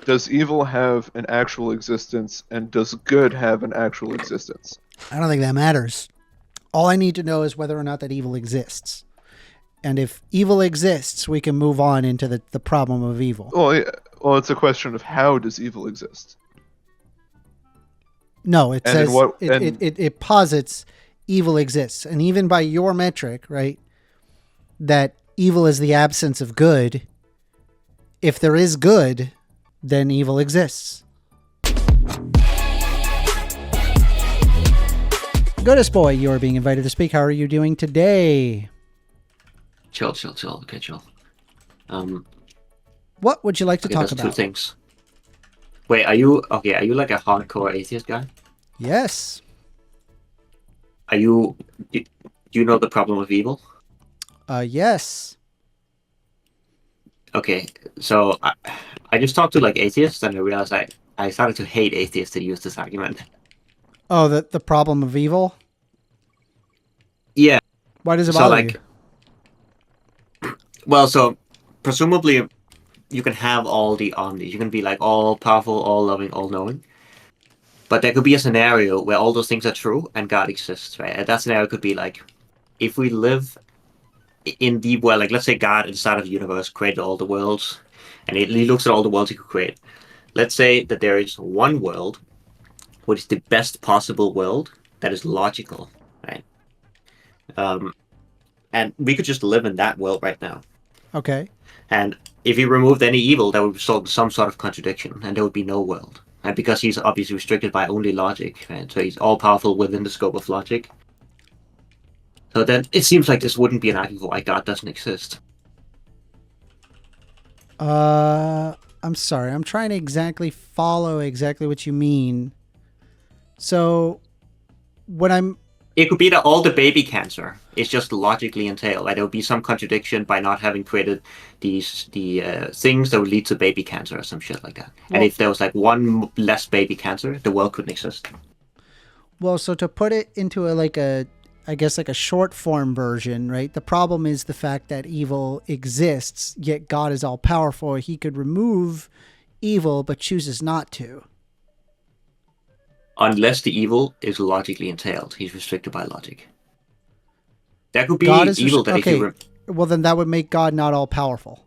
Does evil have an actual existence, and does good have an actual existence? I don't think that matters. All I need to know is whether or not that evil exists. And if evil exists, we can move on into the problem of evil. Well, yeah, well, it's a question of how does evil exist? No, it And says in what? it posits evil exists. And even by your metric, right, that evil is the absence of good. If there is good, then evil exists. Goodest boy, you are being invited to speak. How are you doing today? Chill. Okay, chill. What would you like to talk there's about? two things. Wait, are you like a hardcore atheist guy? Yes. Do you know the problem of evil? Yes. Okay, so I just talked to like atheists and I realized I started to hate atheists that use this argument. Oh, the problem of evil? Yeah. Why does it So bother like, you? well, so presumably you can have all the omnis. You can be like all powerful, all loving, all knowing. But there could be a scenario where all those things are true and God exists, right? And that scenario could be like, if we live in the world, like let's say God inside of the universe created all the worlds, and he looks at all the worlds he could create. Let's say that there is one world, which is the best possible world that is logical, right? And we could just live in that world right now. Okay. And if he removed any evil, that would result in some sort of contradiction, and there would be no world. And because he's obviously restricted by only logic, right? So he's all powerful within the scope of logic. So then it seems like this wouldn't be an argument for why God doesn't exist. I'm sorry. I'm trying to exactly follow exactly what you mean. So, It could be that all the baby cancer is just logically entailed. Like there would be some contradiction by not having created the things that would lead to baby cancer or some shit like that. And if there was like one less baby cancer, the world couldn't exist. Well, so to put it into I guess like a short form version, right? The problem is the fact that evil exists, yet God is all powerful. He could remove evil, but chooses not to. Unless the evil is logically entailed, he's restricted by logic. There could be God is evil that okay. if you Well, then that would make God not all powerful.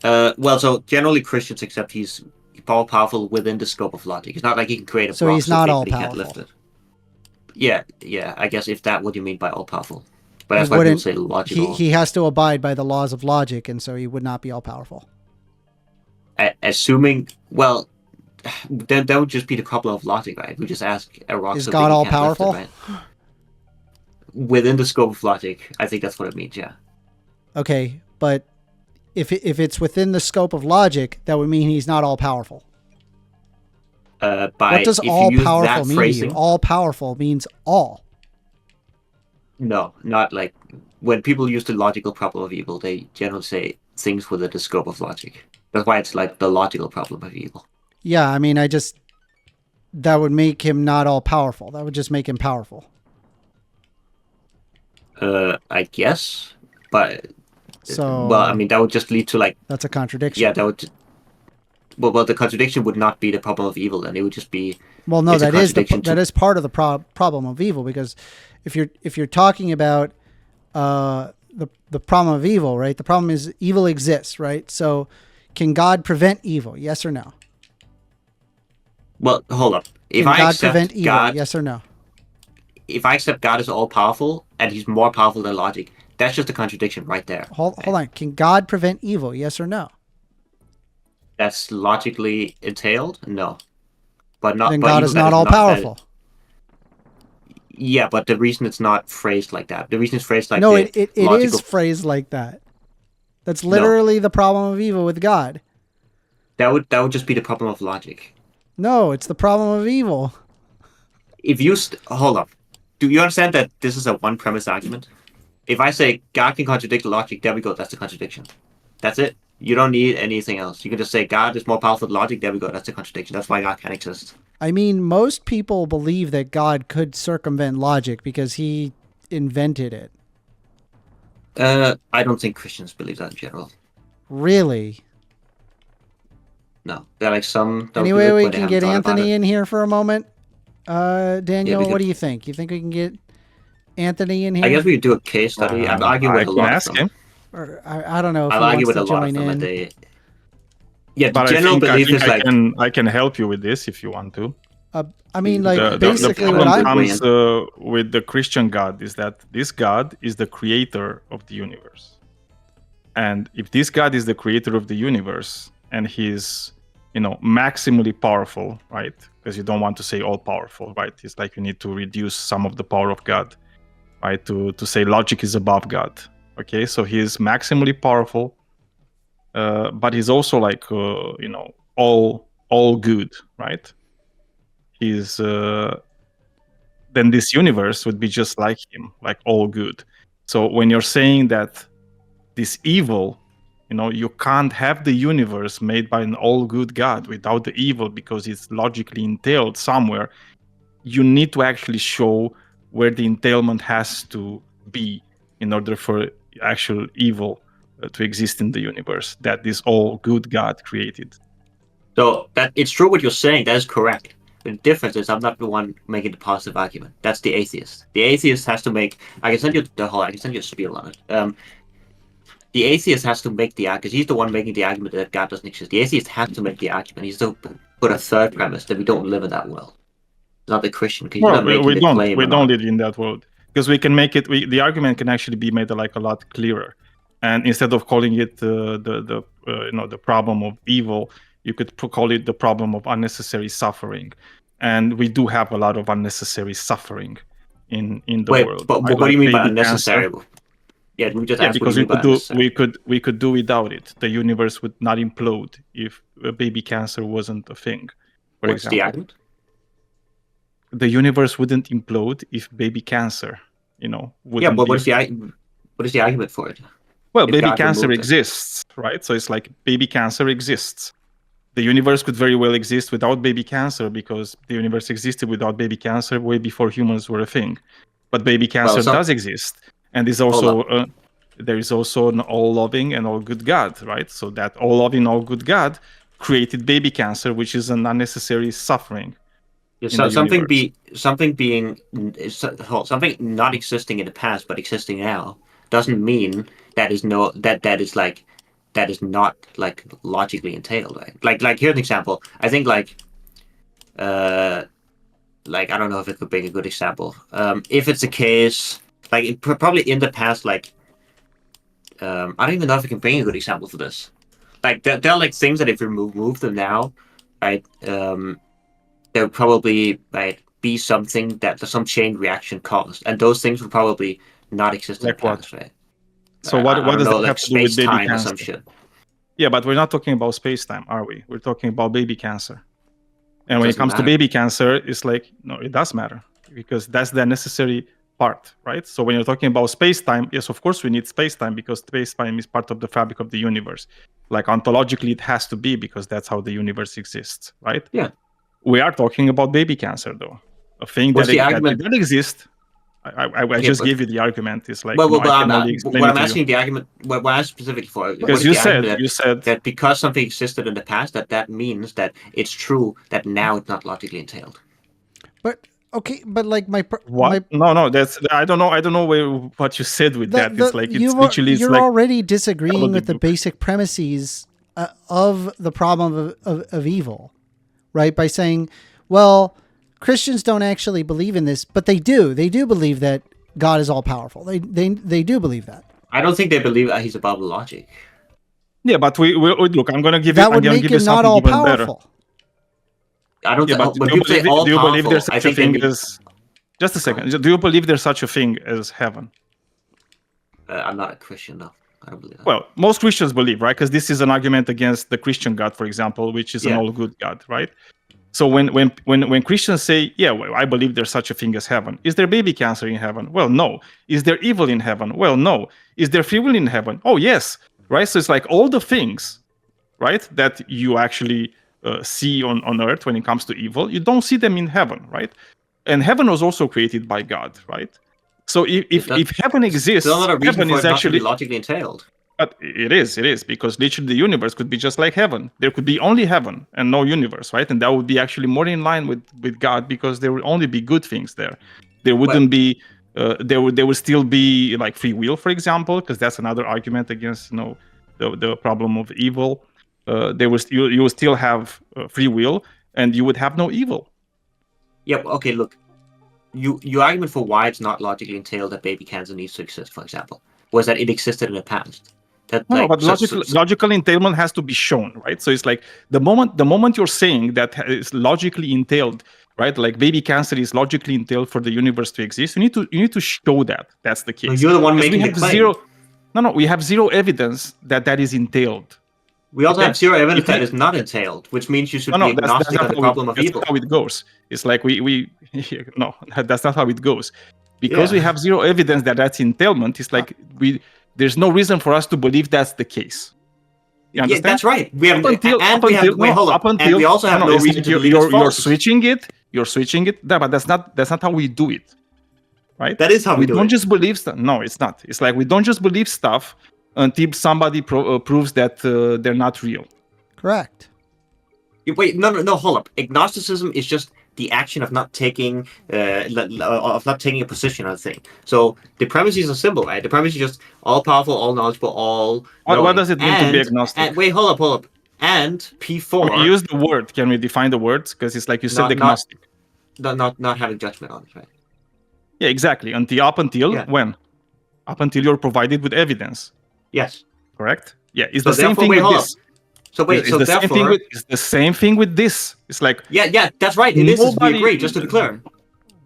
well, so generally Christians accept he's all powerful within the scope of logic. It's not like he can create a So rock he's not big all that he can't lift powerful. it. Yeah. I guess if that's what you mean by all powerful, but that's why people say logical. He has to abide by the laws of logic, and so he would not be all powerful. Assuming, well, then that would just be the problem of logic, right? We just ask a rock. Is so God big he all can't lift it, powerful? right? Within the scope of logic, I think that's what it means. Yeah. Okay, but if it's within the scope of logic, that would mean he's not all powerful. What does all powerful mean to you? All powerful means all. No, not like when people use the logical problem of evil, they generally say things within the scope of logic. That's why it's like the logical problem of evil. Yeah, I mean, that would make him not all powerful. That would just make him powerful. I guess, but so well, I mean that would just lead to like that's a contradiction. Yeah, that would. Well, the contradiction would not be the problem of evil, then it would just be. Well, no, that is part of the problem of evil, because if you're talking about the problem of evil, right? The problem is evil exists, right? So, can God prevent evil? Yes or no? Well, hold up. Can God prevent evil? Yes or no? If I accept God is all powerful and he's more powerful than logic, that's just a contradiction right there. Hold on. Can God prevent evil? Yes or no? That's logically entailed? No. But not. Then but God is not all powerful. Yeah, but the reason it's not phrased like that, the reason it's phrased like no, it is phrased like that. That's literally the problem of evil with God. That would just be the problem of logic. No, it's the problem of evil. If you hold up, do you understand that this is a one premise argument? If I say God can contradict logic, there we go. That's the contradiction. That's it. You don't need anything else. You can just say God is more powerful than logic. There we go. That's the contradiction. That's why God can't exist. I mean, most people believe that God could circumvent logic because he invented it. I don't think Christians believe that in general. Really? No, there are like some don't Any do way it, we but they can haven't get thought about Anthony it. in here for a moment? Daniel, we what could- do you think? You think we can get Anthony in here? I guess we could do a case study. I'm arguing I with a can lot of ask them. him, Or I don't know if I'll he argue wants with to a lot of join them, and in. the but general belief is like I can help you with this if you want to. I mean, like, The- basically the what problem I... way comes with the Christian God is that this God is the creator of the universe. And if this God is the creator of the universe and he's, maximally powerful, right? Because you don't want to say all powerful, right? It's like you need to reduce some of the power of God, right? To say logic is above God. Okay, so he's maximally powerful, but he's also like, all good, right? He's then this universe would be just like him, like all good. So when you're saying that this evil, you can't have the universe made by an all good God without the evil because it's logically entailed somewhere, you need to actually show where the entailment has to be in order for actual evil to exist in the universe that this all good God created. so that it's true what you're saying. That is correct. The difference is I'm not the one making the positive argument. That's the atheist. The atheist has to make. I can send you a spiel on it. The atheist has to make the argument, because he's the one making the argument that God doesn't exist. The atheist has to make the argument. He's to put a third premise that we don't live in that world. Not the Christian, because you're Well, not making we the don't. claim. We or don't not. live in that world because we can make it. The argument can actually be made like a lot clearer, and instead of calling it the problem of evil, you could call it the problem of unnecessary suffering, and we do have a lot of unnecessary suffering in the Wait, world. but right? what do you mean by baby unnecessary? cancer. Yeah, we just Yeah, asked what because do you mean by unnecessary. we could do without it. The universe would not implode if baby cancer wasn't a thing. For What's example, the argument? the universe wouldn't implode if baby cancer, wouldn't Yeah, but be what is the argument for it? well, if baby God cancer removed it? exists, right? So it's like baby cancer exists. The universe could very well exist without baby cancer because the universe existed without baby cancer way before humans were a thing. But baby cancer does exist, and is also there is also an all-loving and all-good God, right? So that all-loving, all-good God created baby cancer, which is an unnecessary suffering. Yeah, in the something universe. something not existing in the past but existing now doesn't mean that is not like logically entailed, right? Like here's an example. I think like I don't know if it could be a good example. If it's a case like probably in the past, like I don't even know if I can bring a good example for this. Like there are like things that if we remove them now, right? There would probably be something that some chain reaction caused, and those things would probably not exist in the Like what? past, right? So I what don't does know, that like have to do with baby space-time or cancer? some shit. Yeah, but we're not talking about space-time, are we? We're talking about baby cancer. And when it Doesn't comes to matter. baby cancer, it's like, no, it does matter because that's the necessary part, right? So when you're talking about space-time, yes, of course we need space-time because space-time is part of the fabric of the universe. Like ontologically, it has to be because that's how the universe exists, right? Yeah. We are talking about baby cancer, though. A thing What's that the argument? did exist. I just gave you the argument. It's like, Well, I can only explain what it I'm to you. asking the argument, what I'm specifically for, Because what is the argument you said that because something existed in the past, that means that it's true that now it's not logically entailed. But okay, but like what? No, that's I don't know what you said with that. It's like it's literally you're like already disagreeing with the book. basic premises of the problem of evil, right? By saying, well, Christians don't actually believe in this, but they do. They do believe that God is all powerful. They do believe that. I don't think they believe that he's above logic. Yeah, but we look. I'm gonna give that you. would I'm make give him you not something all even better. powerful. I don't. Yeah, but When people say all do you believe powerful, there's I such a think thing as? Just a second. Do you believe there's such a thing as heaven? I'm not a Christian, no. I don't believe that. Well, most Christians believe, right? Because this is an argument against the Christian God, for example, which is an all-good God, right? So when Christians say, yeah, well, I believe there's such a thing as heaven, is there baby cancer in heaven? Well, no. Is there evil in heaven? Well, no. Is there free will in heaven? Oh, yes, right? So it's like all the things, right, that you actually see on earth when it comes to evil, you don't see them in heaven, right? And heaven was also created by God, right? So if heaven exists, there's not a reason heaven for is it not to actually be logically entailed. But it is because literally the universe could be just like heaven. There could be only heaven and no universe, right? And that would be actually more in line with God, because there would only be good things there. There wouldn't be there would still be like free will, for example, because that's another argument against the problem of evil. You would still have free will, and you would have no evil. Yeah. Okay. Look, your argument for why it's not logically entailed that baby cancer needs to exist, for example, was that it existed in the past. But logical entailment has to be shown, right? So it's like the moment you're saying that it's logically entailed, right? Like baby cancer is logically entailed for the universe to exist. You need to show that that's the case. No, you're the one making the claim. We have zero evidence that is entailed. We also have zero evidence that is not entailed, which means you should be agnostic on the problem of evil. That's not how it goes. It's like no, that's not how it goes. Because we have zero evidence that's entailment. It's like there's no reason for us to believe that's the case. You understand? Yeah, that's right. We also have no reason to believe it's false. You're switching it. But that's not how we do it. Right? That is how we do it. We don't just believe stuff. No, it's not. It's like we don't just believe stuff until somebody proves that they're not real. Correct. Wait, no, hold up. Agnosticism is just the action of not taking a position on a thing. So the premise is a symbol, right? The premise is just all powerful, all knowledgeable, all. What does it mean to be agnostic? Wait, hold up. And P4. We use the word. Can we define the words? Because it's like you said agnostic. Not having judgment on it, right? Yeah, exactly. Up until when? Up until you're provided with evidence. Yes. Correct? Yeah. It's the same thing with this. It's the same thing with this. It's like yeah, that's right. It is. We agree. Just to be clear,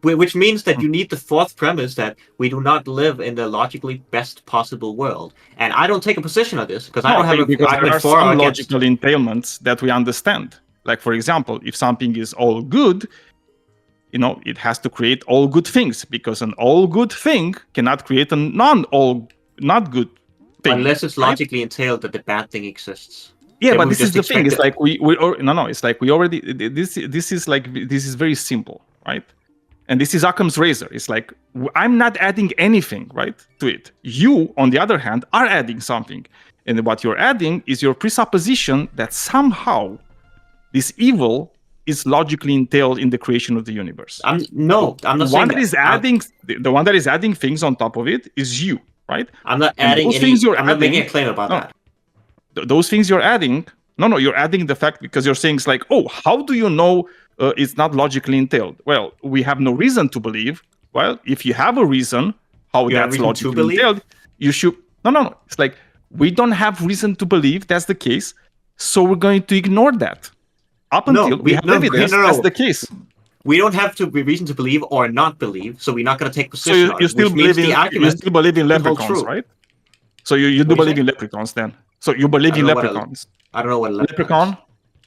which means that you need the fourth premise that we do not live in the logically best possible world. And I don't take a position on this because I don't have a argument for or against. Logical entailments that we understand. Like for example, if something is all good, it has to create all good things, because an all good thing cannot create a not good thing. Unless it's logically entailed that the bad thing exists. Yeah, but this is the thing. It's like it's like we already. This is very simple, right? And this is Occam's razor. It's like I'm not adding anything, right, to it. You, on the other hand, are adding something, and what you're adding is your presupposition that somehow this evil is logically entailed in the creation of the universe. I'm not saying the one that is adding things on top of it is you, right? I'm not adding I'm not making a claim about that. Those things you're adding, you're adding the fact, because you're saying it's like, how do you know it's not logically entailed? Well, we have no reason to believe. Well, if you have a reason how that's logically entailed, you should. No. It's like we don't have reason to believe that's the case, so we're going to ignore that up until we have evidence that's the case. We don't have to be reason to believe or not believe, so we're not going to take position. So you still believe in leprechauns, right? So you do believe in leprechauns then? So you believe in leprechauns? I don't know what a leprechaun.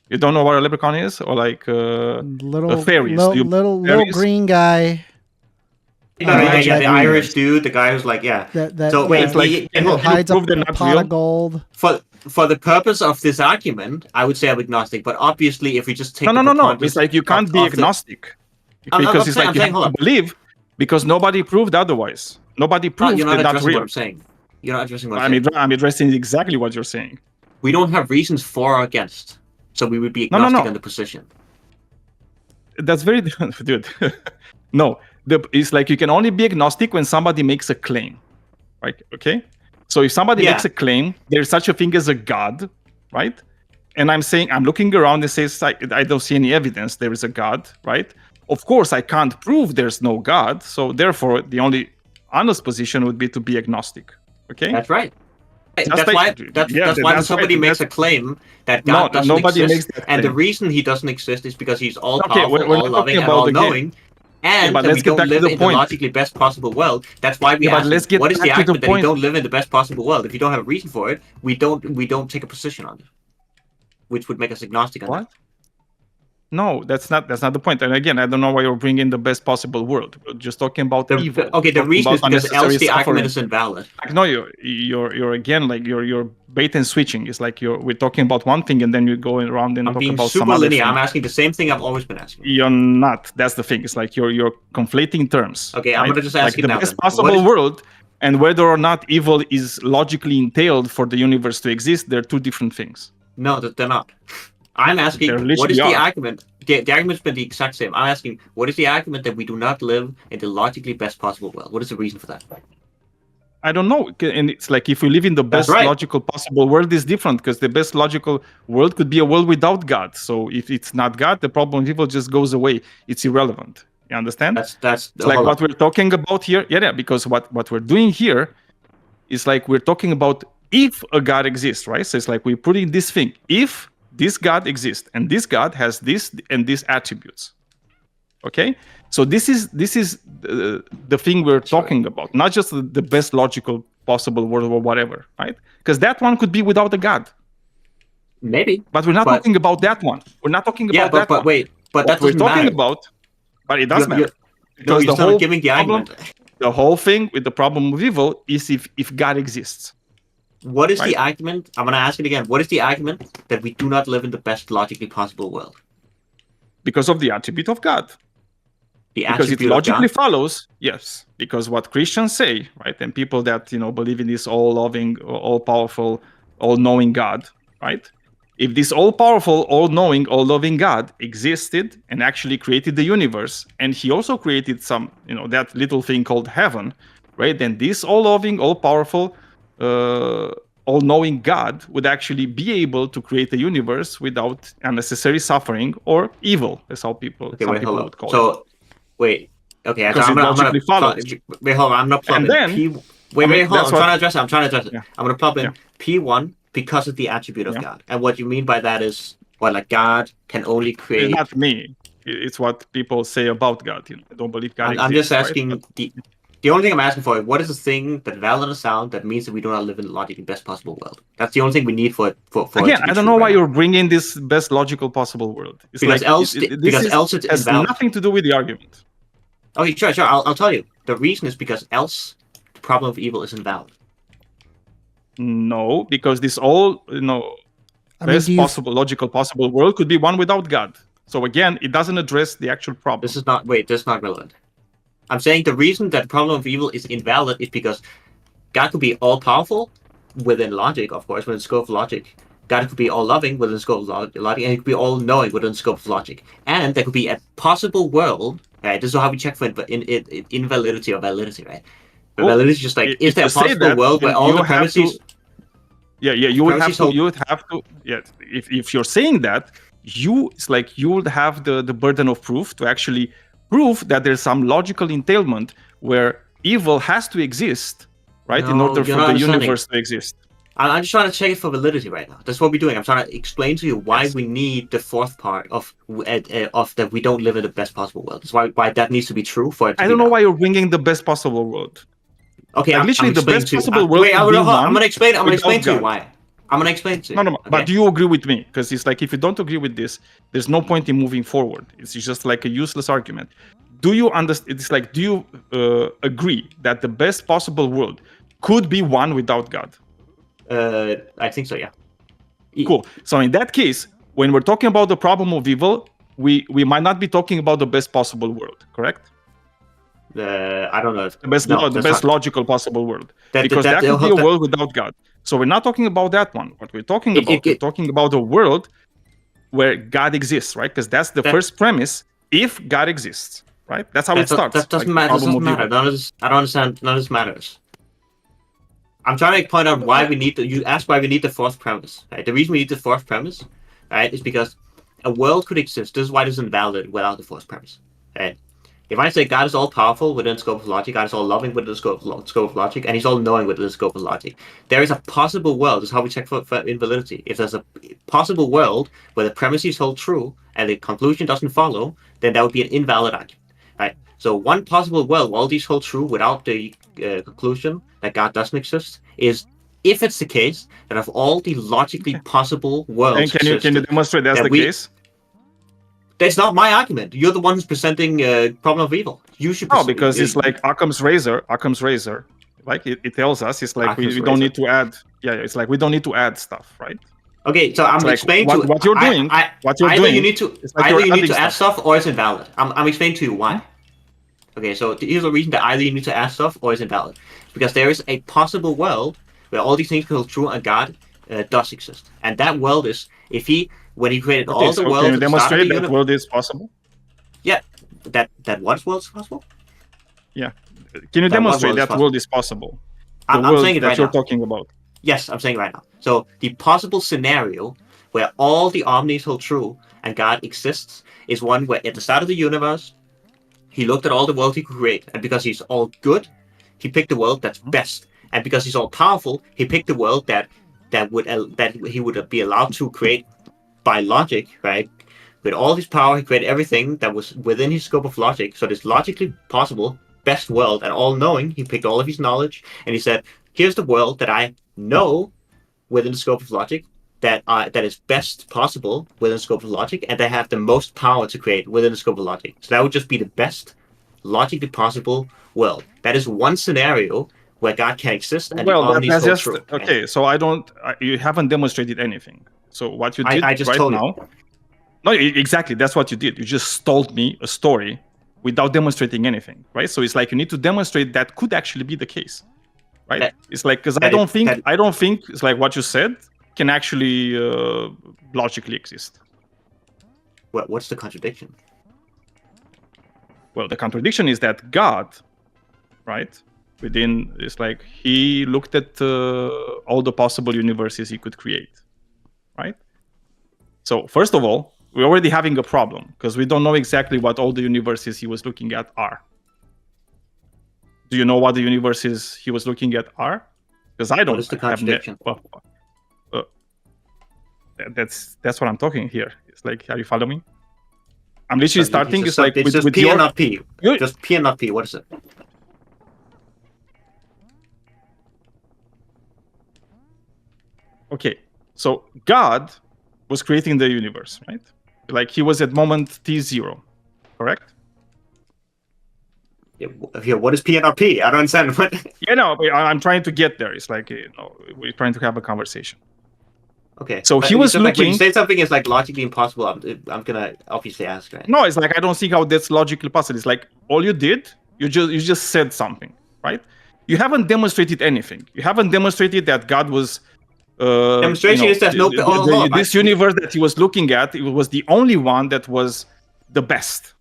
You don't know what a leprechaun is, or like fairies? Little green guy. The Irish dude, the guy who's like, hides up a pot of gold. For the purpose of this argument, I would say I'm agnostic. But obviously, if we just take no, it's like you can't be agnostic because it's like you have to believe, because nobody proved otherwise. Nobody proved that that's real. What I'm saying. You're not addressing what I'm saying. I'm addressing exactly what you're saying. We don't have reasons for or against, so we would be agnostic on the position. That's very different, dude. No, it's like you can only be agnostic when somebody makes a claim, right? Okay, so if somebody makes a claim, there's such a thing as a God, right? And I'm looking around and says I don't see any evidence there is a God, right? Of course, I can't prove there's no God, so therefore the only honest position would be to be agnostic. Okay, that's right. That's why when somebody makes a claim that God doesn't exist, and the reason he doesn't exist is because he's all powerful, all loving, and all knowing, and that we don't live in the logically best possible world. That's why we ask, what is the argument that you don't live in the best possible world? If you don't have a reason for it, we don't take a position on it, which would make us agnostic on that. No, that's not the point. And again, I don't know why you're bringing the best possible world. We're just talking about evil. Okay, the reason is because else the argument is invalid. No, you're again like you're bait and switching. It's like we're talking about one thing and then you're going around and talking about some other thing. I'm asking the same thing I've always been asking. You're not. That's the thing. It's like you're conflating terms. Okay, I'm gonna just ask you now. The best possible world and whether or not evil is logically entailed for the universe to exist, they're two different things. No, they're not. I'm asking, They what is literally the are. argument? The argument's been the exact same. I'm asking, what is the argument that we do not live in the logically best possible world? What is the reason for that? I don't know. And it's like if we live in the That's best right. logical possible world is different, because the best logical world could be a world without God. So if it's not God, the problem of evil just goes away. It's irrelevant. You understand? That's It's like what we're talking about here. Yeah, because what we're doing here is like we're talking about if a God exists, right? So it's like we're putting this thing. If this God exists and this God has this and these attributes. Okay? So this is the thing we're talking about, not just the best logical possible world or whatever, right? Because that one could be without a God. Maybe. But we're not talking about that one. We're not talking about that one. Wait, but that What we're doesn't talking matter. about, but it does You're- matter. No, Because you're still not giving the problem, argument. the whole thing with the problem of evil is if God exists. What is Right. the argument? I'm going to ask it again. What is the argument that we do not live in the best logically possible world? Because of the attribute of God. The Because it attribute of logically God? follows, yes. Because what Christians say, right, and people that believe in this all-loving, all-powerful, all-knowing God, right? If this all-powerful, all-knowing, all-loving God existed and actually created the universe, and he also created some, that little thing called heaven, right? Then this all-loving, all-powerful, all-knowing God would actually be able to create a universe without unnecessary suffering or evil. That's how Okay, some wait, people hold would on. call it. So, wait. Okay, Because it logically follows. Wait, hold on. I'm not plugging. And then, Hold on. I'm that's trying to address it. I'm trying to address it. Yeah. I'm going to plug in Yeah. P1 because of the attribute of Yeah. God. And what you mean by that is, like God can only create. It's not me. It's what people say about God. I don't believe God exists. I'm just right? asking But the only thing I'm asking for is what is the thing that valid and sound that means that we do not live in the logically best possible world? That's the only thing we need for again, it to be I don't true know why right you're bringing this best logical possible world. It's Because like, else- this because else it's has invalid. nothing to do with the argument. now. Okay, sure. I'll tell you. The reason is because else the problem of evil is invalid. No, because this all I mean, best do you possible logical possible world could be one without God. So again, it doesn't address the actual problem. This is not relevant. I'm saying the reason that the problem of evil is invalid is because God could be all powerful within logic, of course, within the scope of logic. God could be all loving within the scope of logic, and he could be all knowing within the scope of logic. And there could be a possible world, right? This is how we check for invalidity or validity, right? But Well, validity is just like, if is there a you say possible that, world where then all you the have premises? Yeah, you would have premises to. hold- You would have to. Yeah, if you're saying that, it's like you would have the burden of proof to actually prove that there's some logical entailment where evil has to exist, right, in No, order you're for not the understanding. universe to exist. I'm just trying to check it for validity right now. That's what we're doing. I'm trying to explain to you why Yes. we need the fourth part of that we don't live in the best possible world. That's why that needs to be true for it to I be don't know valid. why you're bringing the best possible world. Okay, Like, I'm literally the explaining best to you. possible world Wait, would be I'm one gonna explain. I'm gonna without explain to you God. why. I'm gonna explain to you. No, okay? but do you agree with me? Because it's like if you don't agree with this, there's no point in moving forward. It's just like a useless argument. Do you understand? It's like, do you agree that the best possible world could be one without God? I think so. Yeah. Cool. So in that case, when we're talking about the problem of evil, we might not be talking about the best possible world, correct? I don't know. If, The best, no, the that's best not- logical possible world, that- because that- that could be a that- world without God. So we're not talking about that one. What we're talking about, we're it- talking about a world where God exists, right? Because that's the That- first premise. If God exists, right? That's how it starts. That doesn't like the matter. That problem doesn't of matter. evil. None of this. I don't understand. None of this matters. I'm trying to point out why we need to. You asked why we need the fourth premise. Right? The reason we need the fourth premise, right, is because a world could exist. This is why it isn't valid without the fourth premise. Right? If I say God is all powerful within the scope of logic, God is all loving within the scope of logic, and He's all knowing within the scope of logic, there is a possible world. This is how we check for invalidity. If there's a possible world where the premises hold true and the conclusion doesn't follow, then that would be an invalid argument. Right? So one possible world where all these hold true without the conclusion that God doesn't exist is if it's the case that of all the logically possible worlds And can you existed, demonstrate that's that the we- case? that's not my argument. You're the one who's presenting problem of evil. You should. No, present- because it's like Occam's razor. Like it tells us, it's like we Occam's don't razor. need to add. Yeah, it's like we don't need to add stuff, right? Okay, so I'm It's like explaining what- to what you're doing- what you're either doing you need to is like either you're you need adding to add stuff or it's invalid. I'm explaining to you why. Okay, so here's the reason that either you need to add stuff or it's invalid. because there is a possible world where all these things can hold true and God does exist. And that world is, when he created all the so worlds can you at the start of demonstrate the that universe. world is possible? Yeah, that what world is possible? Yeah. Can you That what demonstrate world is that world is possible? The I'm world saying it that right you're now. talking about. Yes, I'm saying it right now. So the possible scenario where all the omnis hold true and God exists is one where at the start of the universe, he looked at all the world he could create, and because he's all good, he picked the world that's best. And because he's all powerful, he picked the world that he would be allowed to create by logic, right? With all his power, he created everything that was within his scope of logic. So this logically possible best world and all knowing, he picked all of his knowledge and he said, here's the world that I know within the scope of logic, that is best possible within the scope of logic, and they have the most power to create within the scope of logic. So that would just be the best logically possible world. That is one scenario where God can exist and Well, the omnis that's hold just true. okay. So you haven't demonstrated anything. So what you did I just right told now? No, exactly. That's what you did. You just told me a story without demonstrating anything, right? So it's like you need to demonstrate that could actually be the case, right? It's like because I don't think it's like what you said can actually logically exist. What's the contradiction? Well, the contradiction is that God, right? It's like he looked at all the possible universes he could create, right? So first of all, we're already having a problem because we don't know exactly what all the universes he was looking at are. Do you know what the universes he was looking at are? Because I don't. What is the contradiction? That's what I'm talking here. It's like, are you following me? I'm literally starting. It's like it's just with P your, and not P. Just P and not P. What is it? Okay, so God was creating the universe, right? Like he was at moment t0, correct? Yeah, what is P and not P? I don't understand. What? Yeah, no, I'm trying to get there. It's like we're trying to have a conversation. Okay. So he was looking. Like when you say something is like logically impossible, I'm gonna obviously ask, right? No, it's like I don't see how that's logically possible. It's like all you did, you just said something, right? You haven't demonstrated anything. You haven't demonstrated that God was. Demonstration is there's no. This universe that he was looking at, it was the only one that was the best,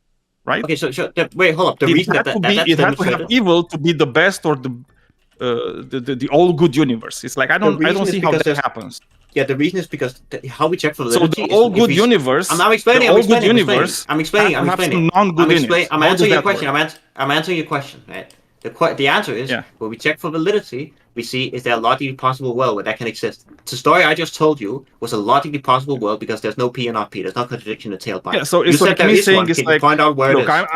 right? Okay, so wait, hold up. The reason that's it had to have evil to be the best or the all good universe. It's like I don't see how that happens. Yeah, the reason is because how we check for validity. So the all good universe. I'm explaining. I'm explaining. Non-good in it. I'm answering your question. I'm answering your question. Right. The answer is when we check for validity, we see is there a logically possible world where that can exist. The story I just told you was a logically possible world because there's no P and not P. There's no contradiction in the tailpipe. Yeah, so it's like me saying it's like find out where look, it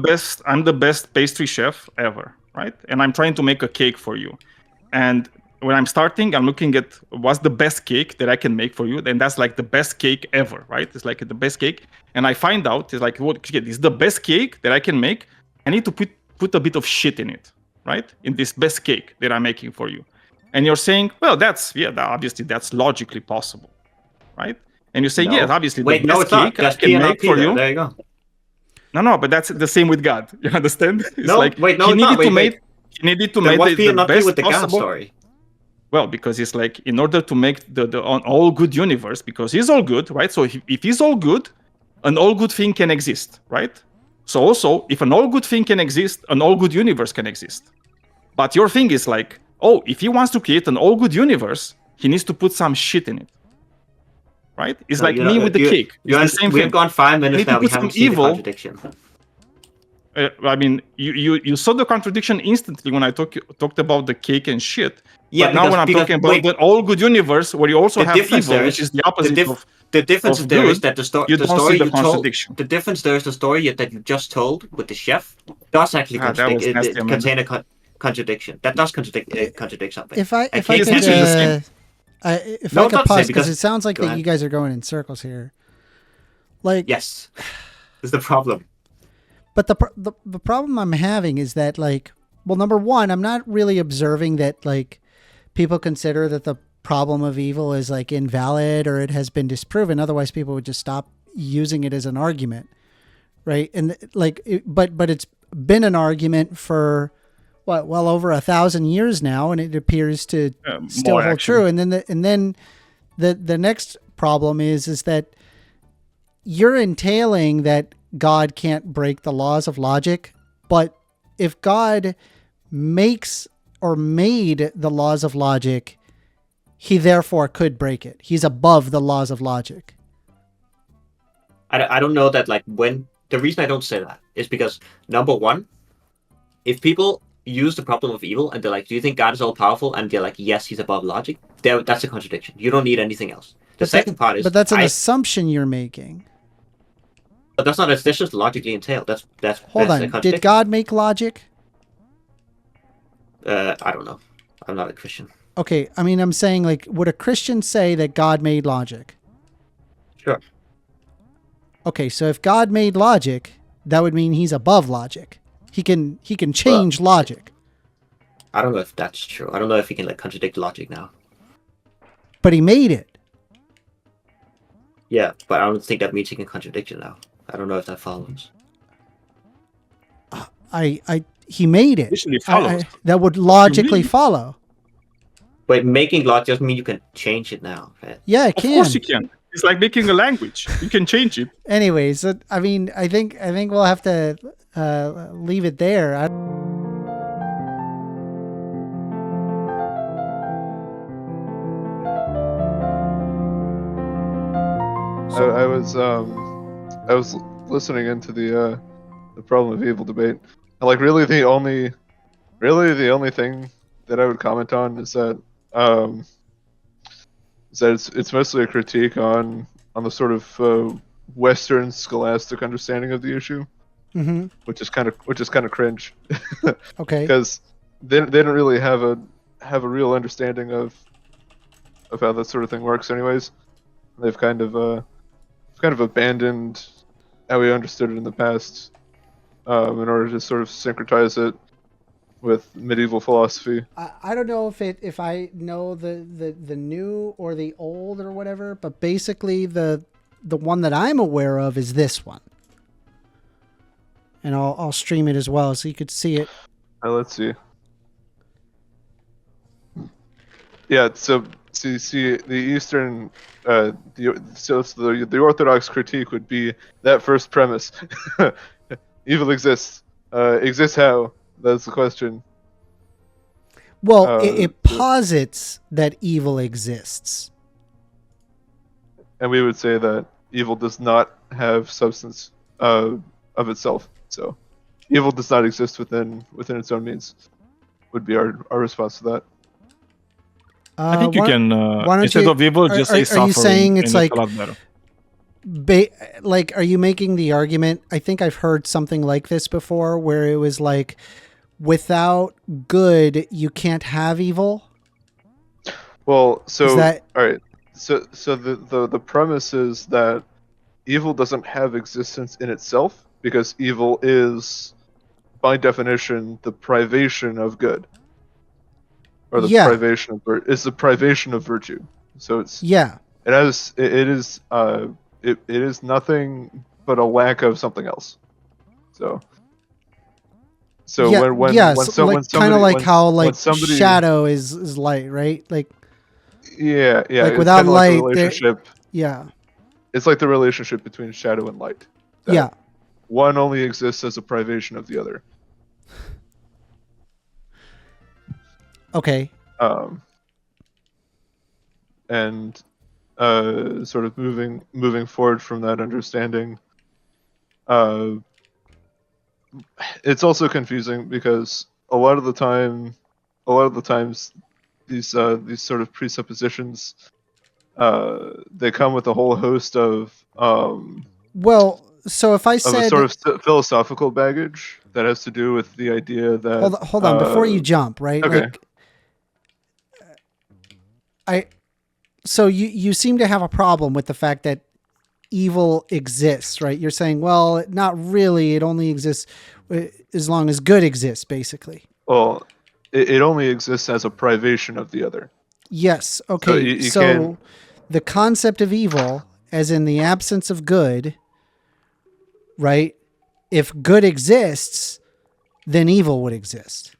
is. I'm the best pastry chef ever, right? And I'm trying to make a cake for you. And when I'm starting, I'm looking at what's the best cake that I can make for you. And that's like the best cake ever, right? It's like the best cake. And I find out, it's like, what this is the best cake that I can make. I need to put a bit of shit in it, right? In this best cake that I'm making for you. And you're saying, well, obviously that's logically possible, right? And you say, yes, obviously the best cake I can make for you. There you go. No, but that's the same with God. You understand? It's like, wait, no, he needed to make the best with the possible. God story? Well, because it's like in order to make the all good universe, because he's all good, right? So if he's all good, an all good thing can exist, right? So also, if an all good thing can exist, an all good universe can exist. But your thing is like, oh, if he wants to create an all good universe, he needs to put some shit in it, right? It's like me with the cake. It's the same thing. We've gone 5 minutes now. We haven't seen the contradiction. I mean, you saw the contradiction instantly when I talked about the cake and shit. Yeah, but now when I'm talking about the all good universe, where you also have evil, which is the opposite of the difference of there good, is that the story you you told. The difference there is the story that you just told with the chef does actually contain a contradiction. That does contradict something. If I could pause, because it sounds like that you guys are going in circles here. Like, yes, is the problem. But the problem I'm having is that, like, well, number one, I'm not really observing that, like, people consider that the problem of evil is, like, invalid or it has been disproven. Otherwise, people would just stop using it as an argument, right? And like, but it's been an argument for well over 1,000 years now, and it appears to still more hold actually. true. And then the next problem is that you're entailing that God can't break the laws of logic, but if God makes or made the laws of logic, he therefore could break it. He's above the laws of logic. I don't know that, like, when the reason I don't say that is because, number one, if people use the problem of evil and they're like, do you think God is all powerful? And they're like, yes, he's above logic. That's a contradiction. You don't need anything else. The second part is, but that's an assumption you're making. but that's not. That's just logically entailed. That's Hold a on. contradiction. Did God make logic? I don't know. I'm not a Christian. Okay, I mean, I'm saying, like, would a Christian say that God made logic? Sure. Okay, so if God made logic, that would mean he's above logic. He can change logic. I don't know if that's true. I don't know if he can, like, contradict logic now. But he made it. Yeah, but I don't think that means he can contradict it now. I don't know if that follows. He made it. Usually follows. That would logically follow. But making logic doesn't mean you can change it now, right? Yeah, it Of can. course you can. It's like making a language. You can change it. Anyways, I mean, I think we'll have to leave it there. I was listening into the problem of evil debate, and like really the only thing that I would comment on is that it's mostly a critique on the sort of Western scholastic understanding of the issue, Mm-hmm. which is kind of cringe. Okay. Because they don't really have a real understanding of how that sort of thing works. Anyways, they've kind of abandoned how we understood it in the past in order to sort of syncretize it with medieval philosophy. I don't know if I know the new or the old or whatever, but basically the one that I'm aware of is this one, and I'll stream it as well so you could see it. Let's see. Yeah, so see the Eastern, the Orthodox critique would be that first premise: evil exists. Exists how? That's the question. Well, it posits that evil exists. And we would say that evil does not have substance of itself. So, evil does not exist within its own means. Would be our response to that. I think you why- can, why don't instead you- of evil, just are say you suffering. saying it's and like- a lot better. like, are you making the argument? I think I've heard something like this before, where it was like, without good, you can't have evil. Well, so Is that- all right. So the premise is that evil doesn't have existence in itself because evil is, by definition, the privation of good, or the Yeah. privation of it's the privation of virtue. So Yeah. it is nothing but a lack of something else. So yeah, when yeah, when, so, so, like, when kind somebody of like when- how when like somebody, shadow is light, right? Like, yeah, like, it's without kinda like the light, there- relationship. yeah, It's like the relationship between shadow and light. That yeah. One only exists as a privation of the other. Okay. And sort of moving forward from that understanding, it's also confusing because a lot of the times these sort of presuppositions, they come with a whole host of Well, so if I a said, sort of philosophical baggage that has to do with the idea that hold on, before you jump, right? okay. Like, so you seem to have a problem with the fact that evil exists, right? You're saying, well, not really. It only exists as long as good exists, basically. Well, it only exists as a privation of the other. Yes. Okay. you So can't- the concept of evil, as in the absence of good, right? If good exists, then evil would exist.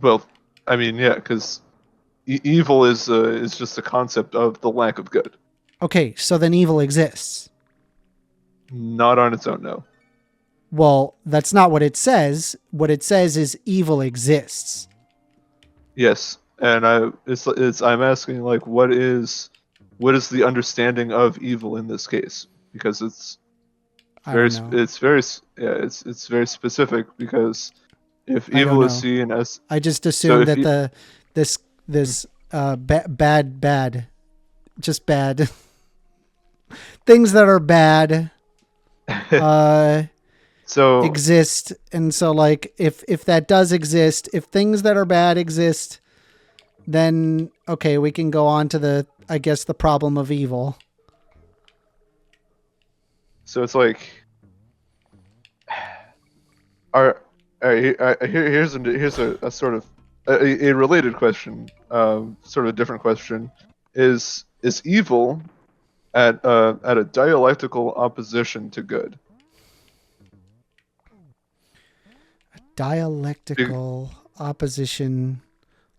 Well, I mean, yeah, because evil is just a concept of the lack of good, Okay, so then evil exists. not on its own. No. Well, that's not what it says. What it says is evil exists. Yes, and I'm asking like what is the understanding of evil in this case, because I don't know. it's very specific, because if I don't evil is know. seen as I just so assumed if that this bad just bad things that are bad so exist, and so like if that does exist, if things that are bad exist, then okay, we can go on to the problem of evil. so it's like here's a sort of a related question, sort of a different question, is evil at a dialectical opposition to good? Dialectical opposition,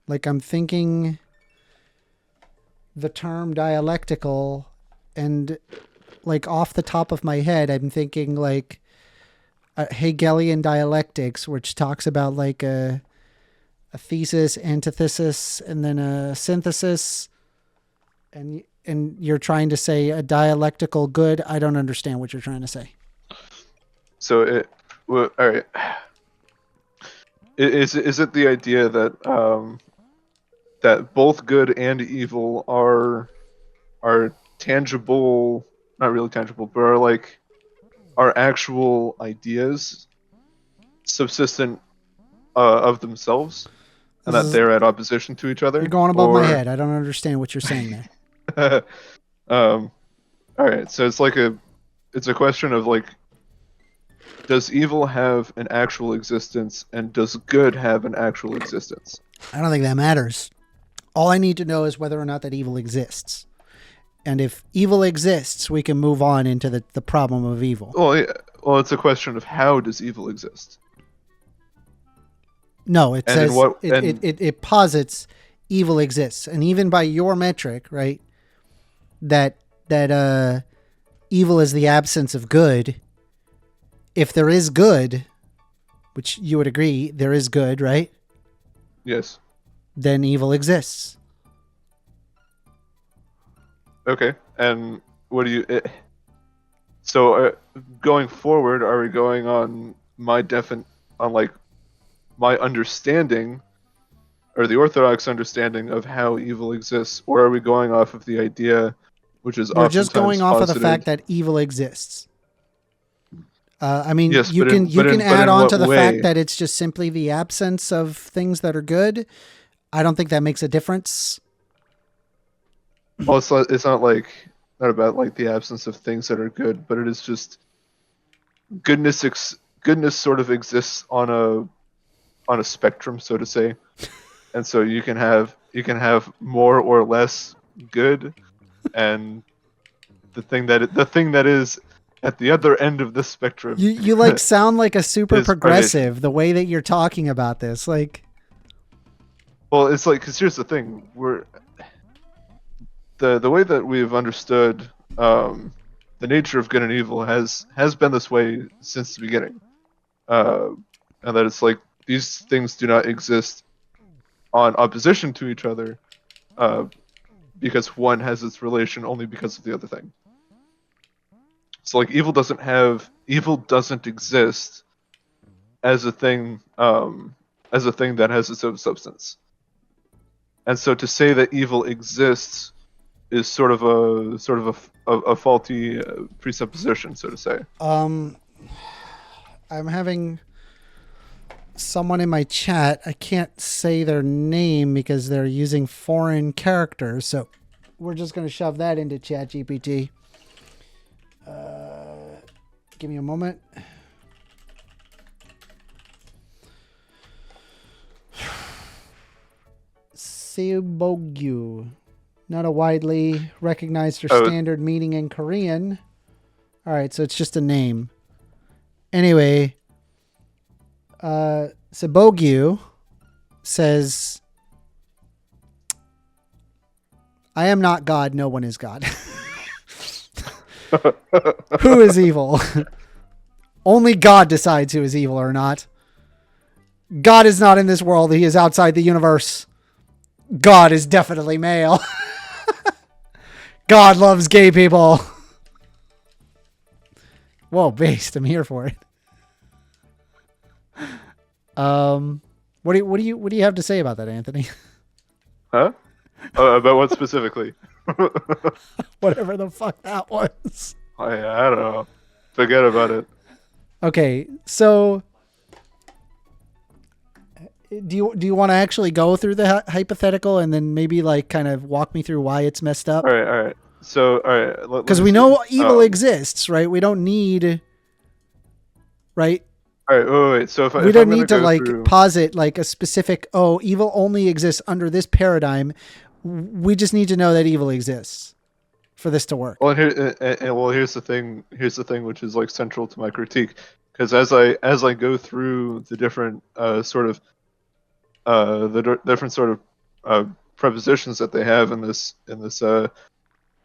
like I'm thinking the term dialectical, and like off the top of my head I'm thinking like Hegelian dialectics, which talks about like a thesis, antithesis, and then a synthesis, and you're trying to say a dialectical good. I don't understand what you're trying to say. So all right. Is it the idea that that both good and evil are tangible, not really tangible, but are actual ideas subsistent of themselves, and that they're at opposition to each other? You're going above my head. I don't understand what you're saying there. All right, so it's a question of like, does evil have an actual existence, and does good have an actual existence? I don't think that matters. All I need to know is whether or not that evil exists. And if evil exists, we can move on into the problem of evil. Well, yeah, it's a question of how does evil exist? No, it And says in what- it posits evil exists, and even by your metric, right? That evil is the absence of good. If there is good, which you would agree there is good, right? Yes. Then evil exists. Okay. And what do you? So going forward, are we going on my my understanding, or the orthodox understanding of how evil exists, or are we going off of the idea, which is We're just oftentimes going off of the posited- fact that evil exists. I mean, Yes, you but can in- but in- but add in on what to the way? fact that it's just simply the absence of things that are good. I don't think that makes a difference. Well, it's not about like the absence of things that are good, but it is just goodness. Goodness sort of exists on a spectrum, so to say, and so you can have more or less good, and the thing that is at the other end of the spectrum. You like sound like a super Is progressive the way that you're talking about this. Like, Well, it's like, because here's the thing: the way that we've understood the nature of good and evil has been this way since the beginning, and that it's like these things do not exist on opposition to each other, because one has its relation only because of the other thing. So like evil doesn't exist as a thing that has its own substance. And so to say that evil exists is sort of a faulty presupposition, so to say. I'm having someone in my chat. I can't say their name because they're using foreign characters, so we're just going to shove that into ChatGPT. Give me a moment. Seobogyu. Not a widely recognized or standard meaning in Korean. All right, so it's just a name. Anyway, Sebogyu says, I am not God, no one is God. Who is evil? Only God decides who is evil or not. God is not in this world. He is outside the universe. God is definitely male. God loves gay people. Whoa, based. I'm here for it. What do you have to say about that, Anthony? Huh? About what specifically? Whatever the fuck that was. I don't know. Forget about it. Okay, so do you want to actually go through the hypothetical and then maybe like kind of walk me through why it's messed up? All right. So, all right. Because we know evil exists, right? We don't need, right? All right. Wait. So We don't need to like posit like a specific, evil only exists under this paradigm. We just need to know that evil exists for this to work. Well, here's the thing. Here's the thing, which is like central to my critique, because as I go through the different different sort of prepositions that they have in this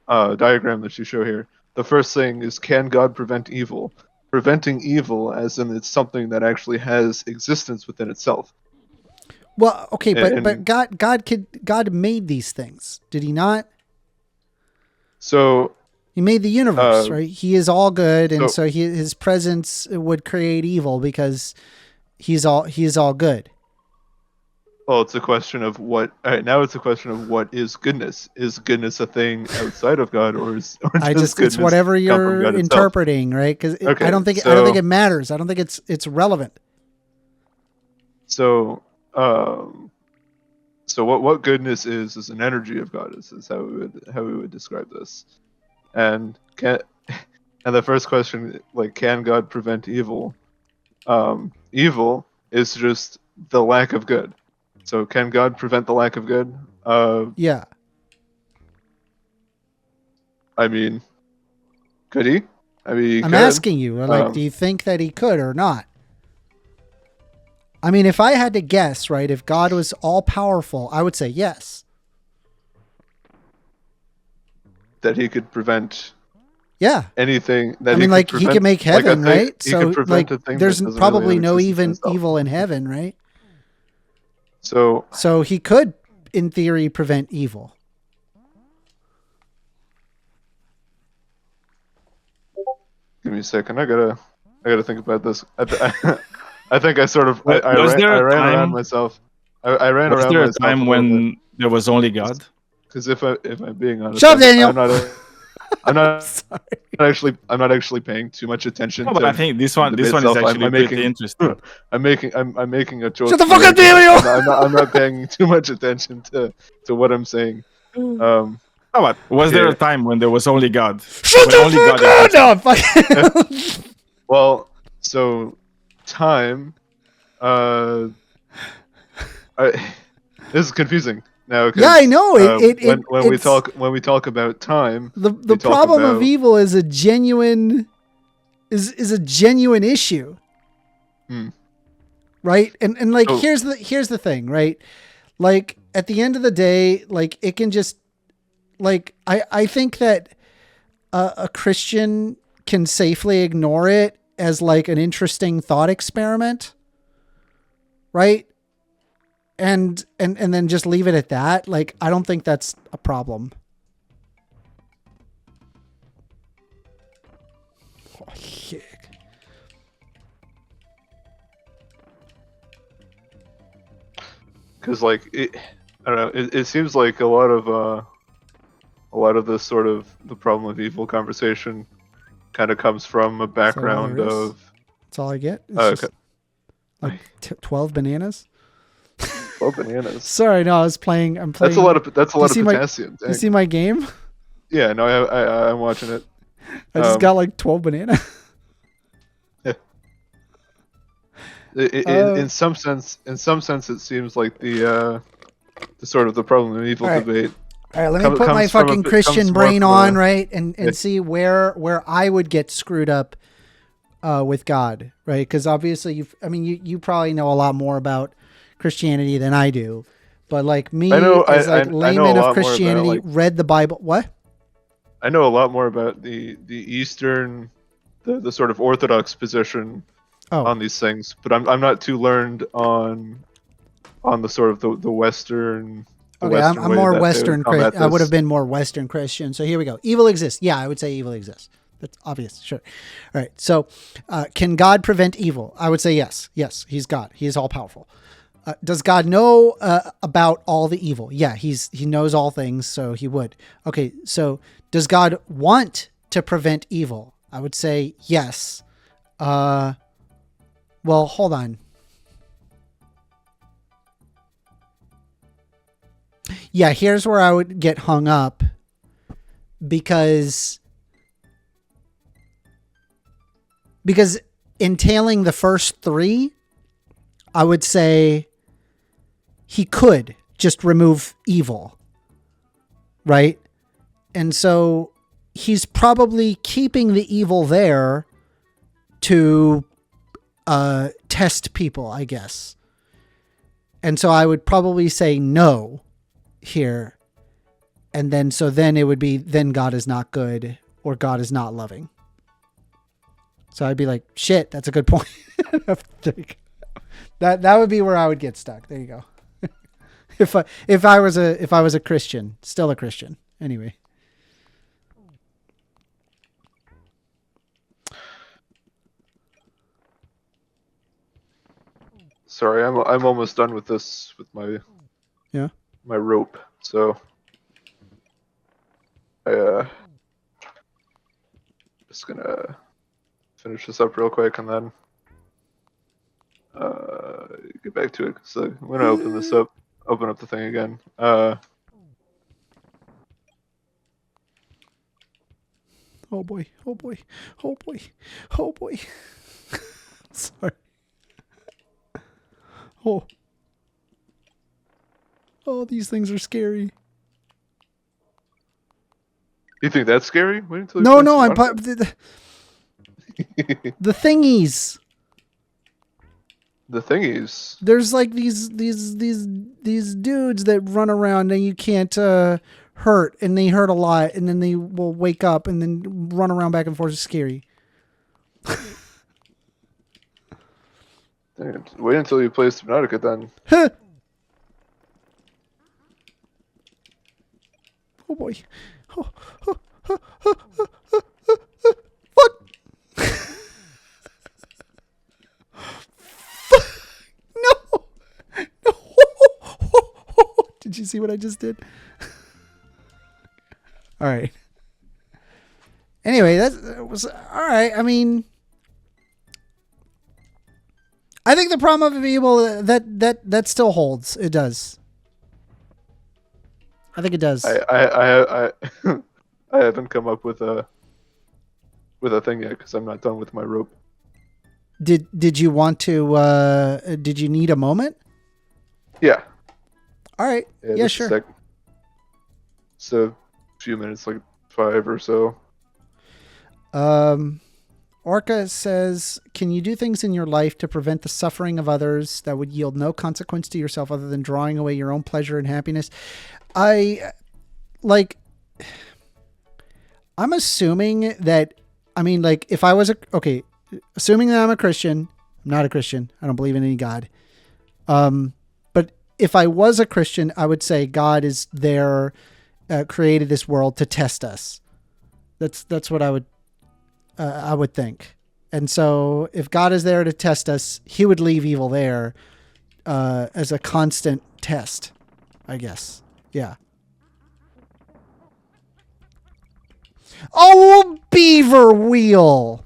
diagram that you show here, the first thing is, can God prevent evil? Preventing evil, as in it's something that actually has existence within itself. Well, okay, but God made these things, did he not? So he made the universe, right? He is all good, and so his presence would create evil because he is all good. Well, it's a question of what. All right, now it's a question of what is goodness. Is goodness a thing outside of God, or it's whatever you're interpreting, right? Because I don't think it matters. I don't think it's relevant. So what goodness is an energy of God. Is how we would describe this. And the first question, like, can God prevent evil? Evil is just the lack of good. So can God prevent the lack of good? Yeah. I mean, could he? I mean, I'm asking you, like, do you think that he could or not? I mean, if I had to guess, right, if God was all powerful, I would say yes. That he could prevent. Yeah. Anything that he could make heaven, right? So like, there's probably no evil in heaven, right? So he could, in theory, prevent evil. Give me a second. I gotta think about this. I think I sort of I ran around myself. I ran around myself. Was there a time when there was only God? Because if I'm being honest, shut up, Daniel. I'm not actually paying too much attention. But I think this one is actually pretty interesting. I'm making a choice. Shut the fuck up, Daniel. I'm not paying too much attention to what I'm saying. Was there a time when there was only God? Shut the fuck up! Well, so time. This is confusing. Now, yeah, I know. When we talk about time, the problem of evil is a genuine issue, right? And like here's the thing, right? Like at the end of the day, like it can just like I think that a Christian can safely ignore it as like an interesting thought experiment, right? And then just leave it at that. Like, I don't think that's a problem. Oh, shit. Because like I don't know. It seems like a lot of this sort of the problem of evil conversation kind of comes from a background of. That's all I get. Okay. Like 12 bananas. 12 bananas. Sorry, no, I'm playing. That's a lot of potassium. You see my game? Yeah, no, I'm watching it. I just got like 12 bananas. Yeah. In some sense, it seems like the sort of the problem of evil debate. All right, let me put my fucking Christian brain on, right, and see where I would get screwed up with God, right? Because obviously you probably know a lot more about Christianity than I do. But like me, I know- as I- like I know a layman lot more of about, Christianity, like- read the Bible. What? I know a lot more about the Eastern, the sort of Orthodox position Oh, on these things, but I'm not too learned on the sort of the Western. The okay. Western I'm way more that they would Western. come at I would this. have been more Western Christian. So here we go. Evil exists. Yeah, I would say evil exists. That's obvious. Sure. All right. So, can God prevent evil? I would say yes. Yes, he's God. He is all powerful. Does God know about all the evil? Yeah, he knows all things, so he would. Okay, so does God want to prevent evil? I would say yes. Well, hold on. Yeah, here's where I would get hung up because entailing the first three, I would say he could just remove evil, right? And so he's probably keeping the evil there to test people, I guess. And so I would probably say no here. And then it would be then God is not good or God is not loving. So I'd be like, shit, that's a good point. that would be where I would get stuck. There you go. if I was a Christian, still a Christian. Anyway. Sorry, I'm almost done with this with my my rope. So I just gonna finish this up real quick and then get back to it. So I'm gonna open this up, open up the thing again. Oh boy! Oh boy! Oh boy! Oh boy! Sorry. Oh, these things are scary. You think that's scary? Wait until you No, play no, some I'm Monaco. the thingies. The thingies. There's like these dudes that run around and you can't hurt, and they hurt a lot, and then they will wake up and then run around back and forth. It's scary. Dang it. Wait until you play Subnautica then. Huh. Oh boy. Oh, oh, oh, oh, oh, oh, oh, oh. What? No. No. Did you see what I just did? All right. Anyway, that was all right. I mean, I think the problem of evil that still holds. It does. I think it does. I haven't come up with a thing yet because I'm not done with my rope. Did you want to? Did you need a moment? Yeah. All right. Yeah, just a sure. sec. So, a few minutes, like 5 or so. Orca says, can you do things in your life to prevent the suffering of others that would yield no consequence to yourself other than drawing away your own pleasure and happiness? I'm assuming that, if I was assuming that I'm a Christian, I'm not a Christian. I don't believe in any God. But if I was a Christian, I would say God is there, created this world to test us. That's what I would think. And so if God is there to test us, he would leave evil there as a constant test, I guess. Yeah. Oh, beaver wheel.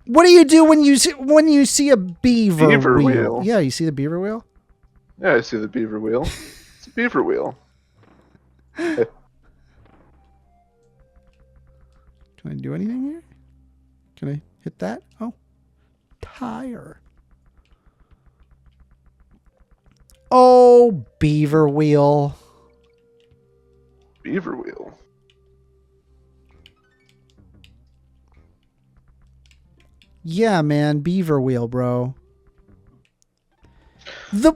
What do you do when you see a beaver wheel? Yeah, you see the beaver wheel? Yeah, I see the beaver wheel. It's a beaver wheel. Can I do anything here? Can I hit that? Oh, tire. Oh, beaver wheel. Beaver wheel. Yeah, man, beaver wheel, bro.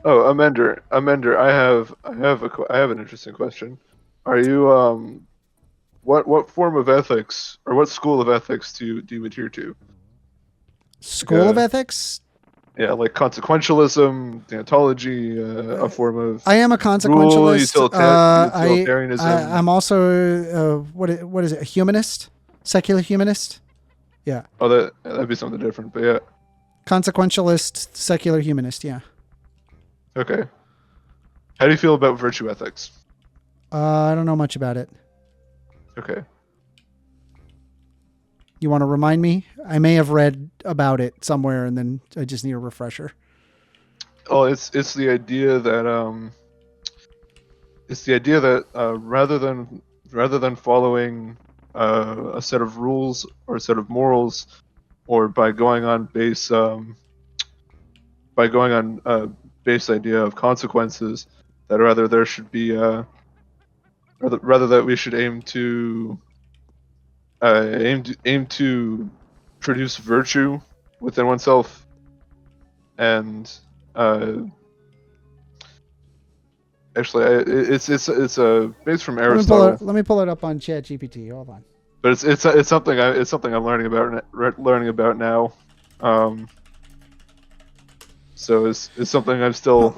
Oh, Amender, I have an interesting question. Are you what form of ethics or what school of ethics do you adhere to? School of uh, ethics. Yeah, like consequentialism, deontology, a form of I am a rule, consequentialist. utilitarianism. I'm also what is it? A humanist, secular humanist. Yeah, Oh, that'd be something different, but yeah. consequentialist, secular humanist. Yeah. Okay. How do you feel about virtue ethics? I don't know much about it. Okay. You want to remind me? I may have read about it somewhere, and then I just need a refresher. Oh, it's the idea that rather than following a set of rules or a set of morals, or by going on base idea of consequences, that rather there should be rather that we should aim to produce virtue within oneself, and actually it's based from Aristotle. Let me pull it up on ChatGPT. Hold on. But it's something I'm learning about now. So it's something I'm still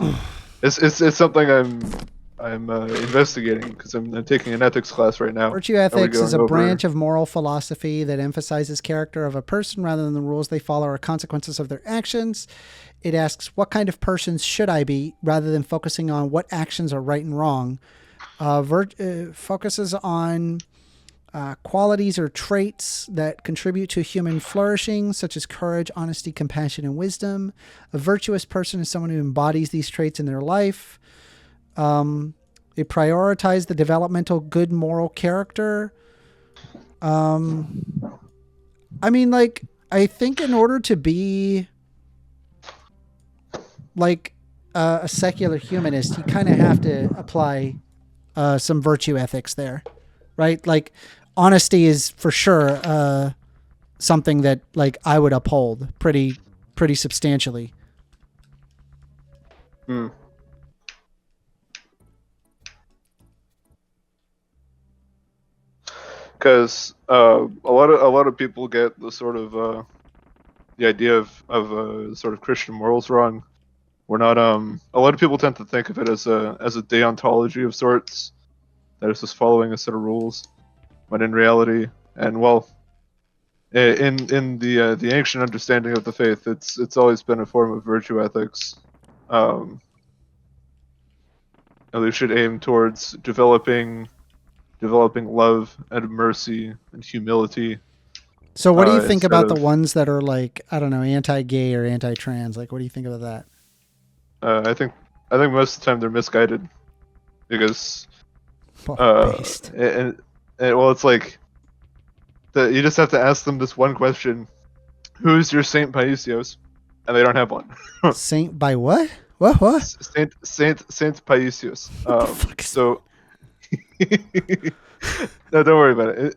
it's something I'm investigating, because I'm taking an ethics class right now. Virtue ethics is a over- branch of moral philosophy that emphasizes character of a person rather than the rules they follow or consequences of their actions. It asks, what kind of person should I be, rather than focusing on what actions are right and wrong. Focuses on qualities or traits that contribute to human flourishing, such as courage, honesty, compassion, and wisdom. A virtuous person is someone who embodies these traits in their life. They prioritize the developmental good moral character. I mean, like, I think in order to be like a secular humanist, you kind of have to apply some virtue ethics there, right? Like, honesty is for sure something that like I would uphold pretty substantially. Hmm. Because a lot of people get the sort of the idea of sort of Christian morals wrong. We're not a lot of people tend to think of it as a deontology of sorts, that it's just following a set of rules, when in reality, and well, in the ancient understanding of the faith, it's always been a form of virtue ethics. And we should aim towards developing love and mercy and humility. So what do you think instead about the of- ones that are like, I don't know, anti-gay or anti-trans? Like, what do you think about that? I think most of the time they're misguided, because Based. and well, it's like you just have to ask them this one question: who's your Saint Paisios? And they don't have one. Saint by what? What? Saint Paisios. Fuck is- So no, don't worry about it.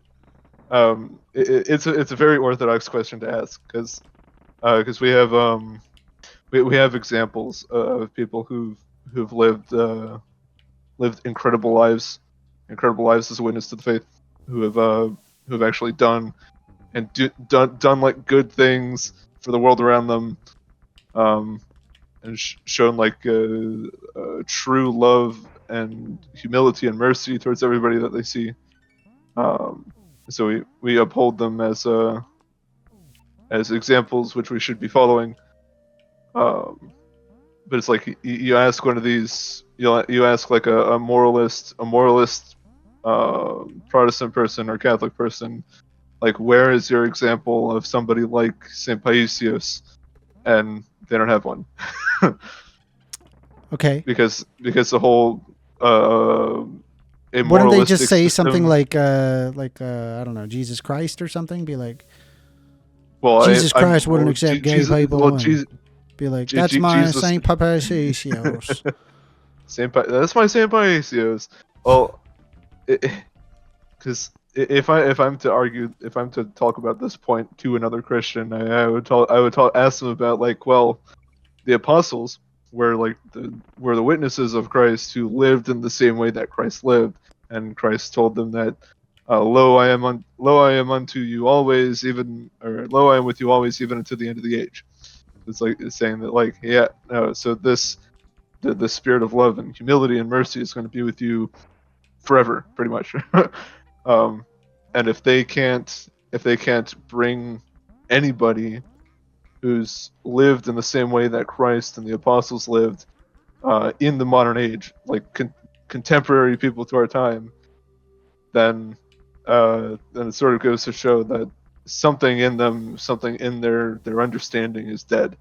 It's a very orthodox question to ask, because we have examples of people who've lived incredible lives as a witness to the faith, who have actually done like good things for the world around them, and shown like true love and humility and mercy towards everybody that they see. So we uphold them as examples which we should be following. But it's like you ask one of these, you ask like a moralist Protestant person or Catholic person, like, where is your example of somebody like Saint Paisios? And they don't have one. Okay. because the whole Wouldn't they just say system, something like I don't know, Jesus Christ or something? Be like, well, Jesus Christ wouldn't accept gay people. Well, and be like, that's my Jesus. Saint Paisios. That's my Saint Paisios. Well, because if I'm to talk about this point to another Christian, I would ask them about, like, well, the apostles, were like the witnesses of Christ who lived in the same way that Christ lived, and Christ told them that, lo I am unto you always, lo I am with you always, even unto the end of the age. It's saying that, like, yeah, no, so the spirit of love and humility and mercy is going to be with you forever, pretty much. And if they can't bring anybody who's lived in the same way that Christ and the apostles lived in the modern age, like contemporary people to our time, then it sort of goes to show that something in them, something in their understanding is dead.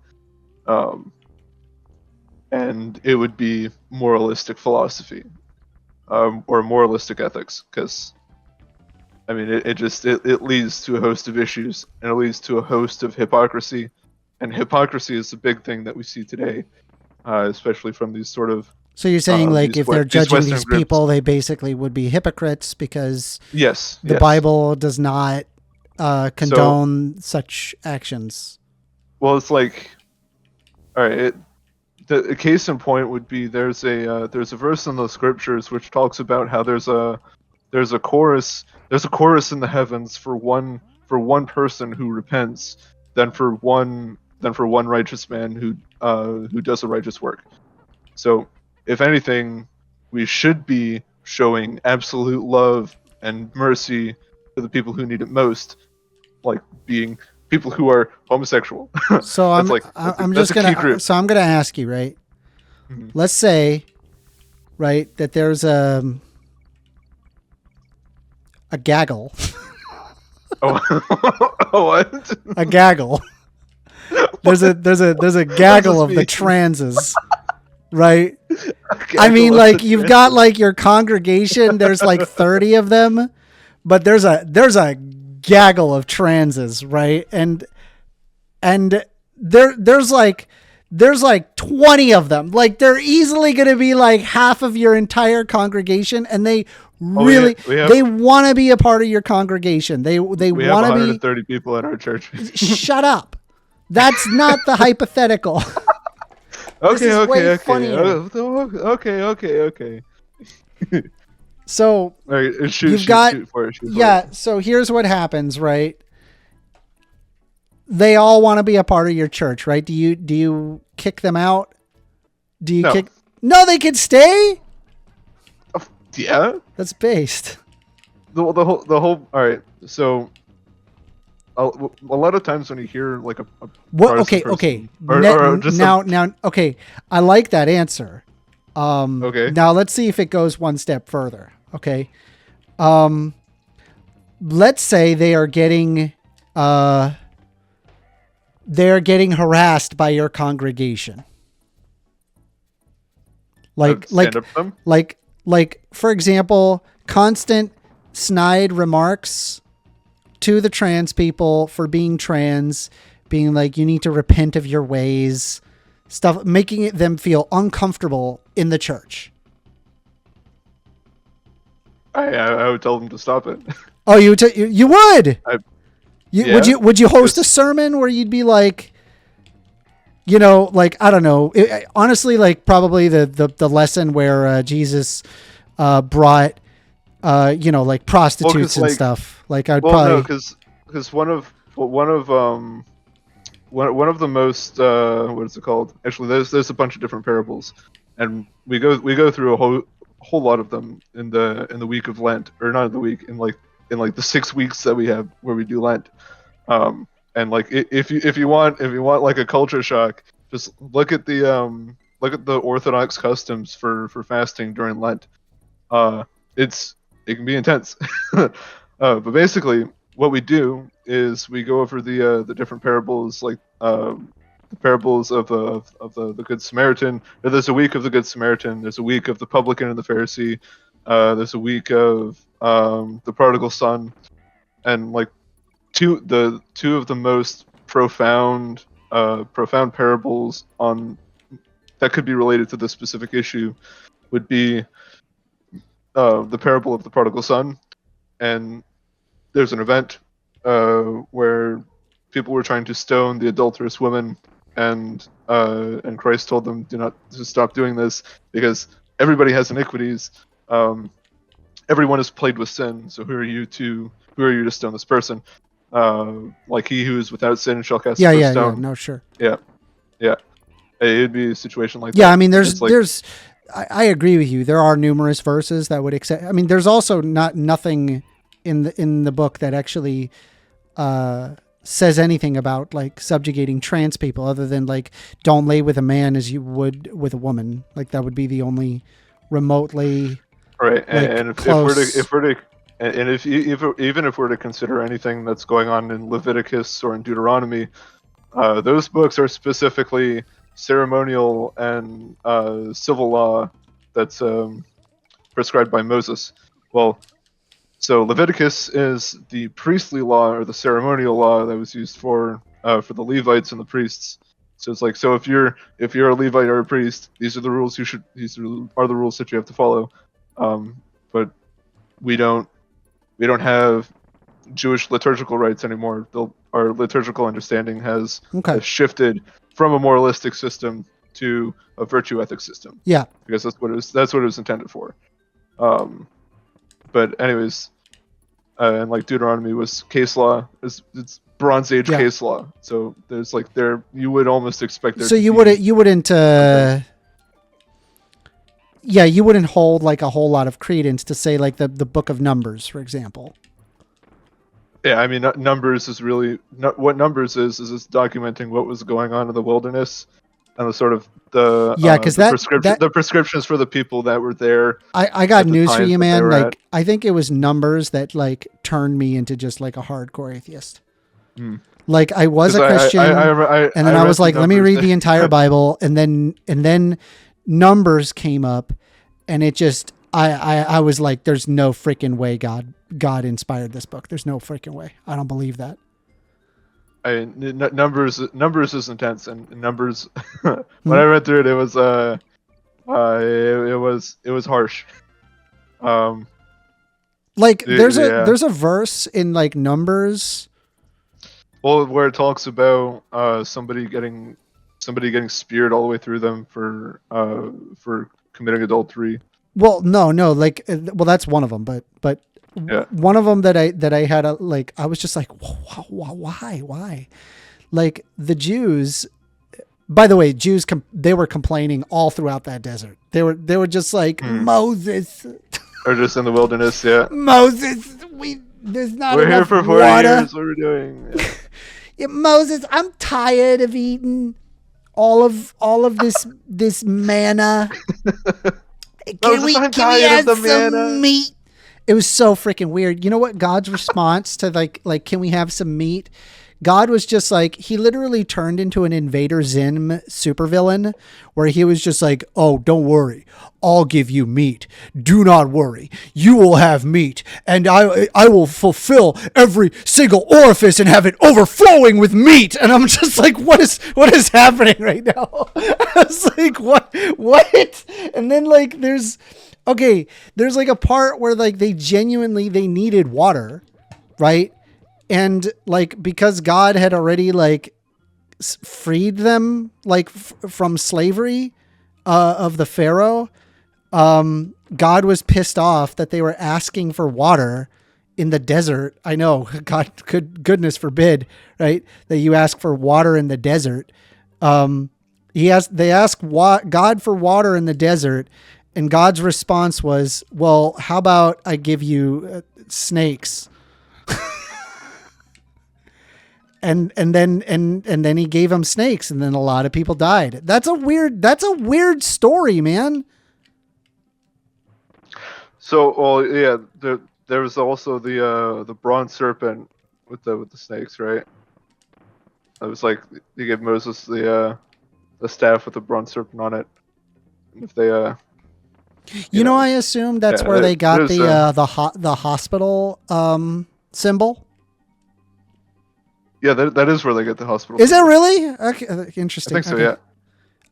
And it would be moralistic philosophy, or moralistic ethics, because I mean, it leads to a host of issues, and it leads to a host of hypocrisy, and hypocrisy is the big thing that we see today, especially from these sort of. So you're saying, like, if they're judging Western these groups. people, they basically would be hypocrites because Yes, the yes. Bible does not condone such actions. Well, it's like, all right. The case in point would be there's a verse in the scriptures which talks about how there's a chorus in the heavens for one person who repents, than for one righteous man who does a righteous work. So, if anything, we should be showing absolute love and mercy to the people who need it most, like being people who are homosexual. So I'm gonna ask you, right? Mhm. Let's say, right, that there's a gaggle, Oh, what? a gaggle. There's a gaggle of the mean? transes, right? I mean, like, you've got like your congregation. There's like 30 of them, but there's a gaggle of transes, right? And there's like 20 of them. Like, they're easily going to be like half of your entire congregation, and they really they want to be a part of your congregation. They we have want to be. 130 people at our church. Shut up. That's not the hypothetical. Okay. way funnier. Okay. So All right, shoot for it. yeah. So here's what happens, right? They all want to be a part of your church, right? Do you kick them out? Do you No. kick? No, they can stay. Yeah. That's based. The whole. All right. So a lot of times when you hear like a What? Protestant Okay. person, or just now. Okay. I like that answer. Okay. Now let's see if it goes one step further. Okay. Let's say they are getting harassed by your congregation. Like stand up to them? like for example, constant snide remarks to the trans people for being trans, being like, you need to repent of your ways, stuff, making them feel uncomfortable in the church. I would tell them to stop it. Oh, you would. Yeah. Would you host a sermon where you'd be like, like, I don't know, honestly, like probably the lesson where Jesus brought like prostitutes and like, stuff. Like, I'd Well, probably no, because one of the most what is it called? Actually, there's a bunch of different parables, and we go through a whole lot of them in the week of Lent, or not in the week, in like the 6 weeks that we have where we do Lent. And like if you want like a culture shock, just look at the Orthodox customs for fasting during Lent. It can be intense. But basically, what we do is we go over the different parables, like the parables of the Good Samaritan. There's a week of the Good Samaritan. There's a week of the publican and the Pharisee. There's a week of the prodigal son, and like two of the most profound parables on that could be related to this specific issue would be the parable of the prodigal son. And there's an event where people were trying to stone the adulterous woman, and Christ told them to stop doing this because everybody has iniquities. Everyone is plagued with sin. So who are you to stone this person? Like he who is without sin shall cast the first stone. No, sure. Yeah. It'd be a situation like that. Yeah, I mean, I agree with you. There are numerous verses that would accept. I mean, there's also nothing in the book that actually says anything about like subjugating trans people, other than like don't lay with a man as you would with a woman. Like that would be the only remotely right. Like, and even if we're to consider anything that's going on in Leviticus or in Deuteronomy, those books are specifically ceremonial and civil law that's prescribed by Moses. Well, so Leviticus is the priestly law or the ceremonial law that was used for the Levites and the priests. So it's like, so if you're a Levite or a priest, these are the rules these are the rules that you have to follow. But we don't have Jewish liturgical rites anymore. Our liturgical understanding has shifted from a moralistic system to a virtue ethic system. Yeah, because that's what it was intended for. But anyways, and like Deuteronomy was case law. It's Bronze Age case law. So there's like you would almost expect there. So you wouldn't. You wouldn't hold like a whole lot of credence to say like the Book of Numbers, for example. Yeah, I mean, Numbers is really what Numbers is it's documenting what was going on in the wilderness and the sort of the prescriptions for the people that were there. I got news for you, man. Like I think it was Numbers that like turned me into just like a hardcore atheist. Like I was a Christian, and then I was like, let me read the entire Bible, and then Numbers came up, and it just I was like, there's no freaking way God inspired this book. There's no freaking way. I don't believe that. Numbers is intense, and Numbers. When I read through it, it was harsh. Like there's a verse in like Numbers. Well, where it talks about somebody getting speared all the way through them for committing adultery. Well, no, like that's one of them, but one of them that I had I was just like, why? Like the Jews, by the way, they were complaining all throughout that desert. They were just like, Moses. Or just in the wilderness, yeah. Moses, there's not we're enough here for 40 water. years. What are we doing? Yeah. Yeah, Moses, I'm tired of eating all of this manna. Can we have some meat? It was so freaking weird. You know what God's response to like can we have some meat? God was just like, he literally turned into an Invader Zim supervillain where he was just like, oh, don't worry. I'll give you meat. Do not worry. You will have meat, and I will fulfill every single orifice and have it overflowing with meat. And I'm just like, what is happening right now? I was like, what? And then like there's like a part where like they needed water, right? And like, because God had already like freed them like from slavery of the Pharaoh, God was pissed off that they were asking for water in the desert. I know, God, goodness forbid, right? That you ask for water in the desert. They asked God for water in the desert, and God's response was, well, how about I give you snakes? And then he gave them snakes, and then a lot of people died. That's a weird story, man. So, well, yeah, there was also the bronze serpent with the snakes, right? It was like he gave Moses the staff with the bronze serpent on it. And if they you know, I assume that's where they got the hospital symbol. Yeah, that is where they get the hospital. Is it really? Okay, interesting. I think so. Yeah.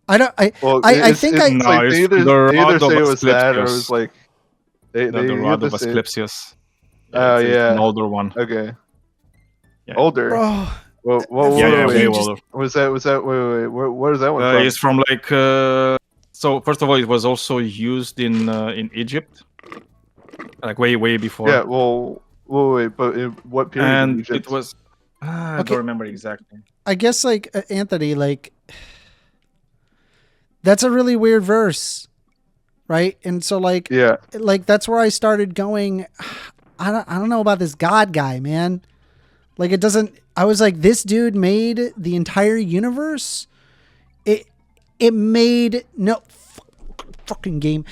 I don't. I think they either say it was that, or it was like the rod of Asclepius. Oh yeah, an older one. Okay. Yeah. Older. Bro, Well, Yeah, wait, way just- older. was that wait, where is that one from? It's from like so first of all, it was also used in Egypt, like way before. Yeah, well, wait, but in what period in And Egypt? it was I Okay. don't remember exactly. I guess like Anthony, like that's a really weird verse, right? And so like Yeah, that's where I started going. I don't know about this God guy, man. Like it doesn't. I was like, this dude made the entire universe. It made no fucking game.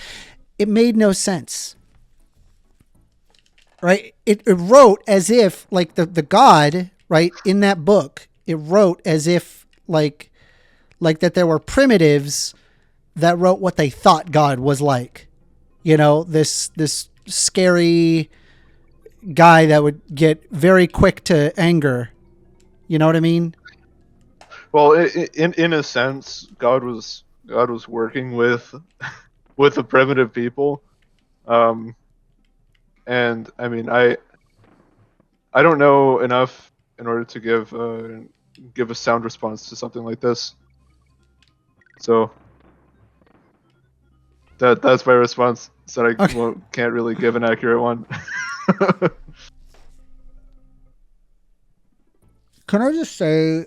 It made no sense. Right? It wrote as if like the God, right, in that book, it wrote as if like that there were primitives that wrote what they thought God was like. You know, this scary guy that would get very quick to anger. You know what I mean? well, in a sense, God was working with the primitive people, and I mean, I don't know enough in order to give a sound response to something like this. So that's my response. So I Okay. can't really give an accurate one. Can I just say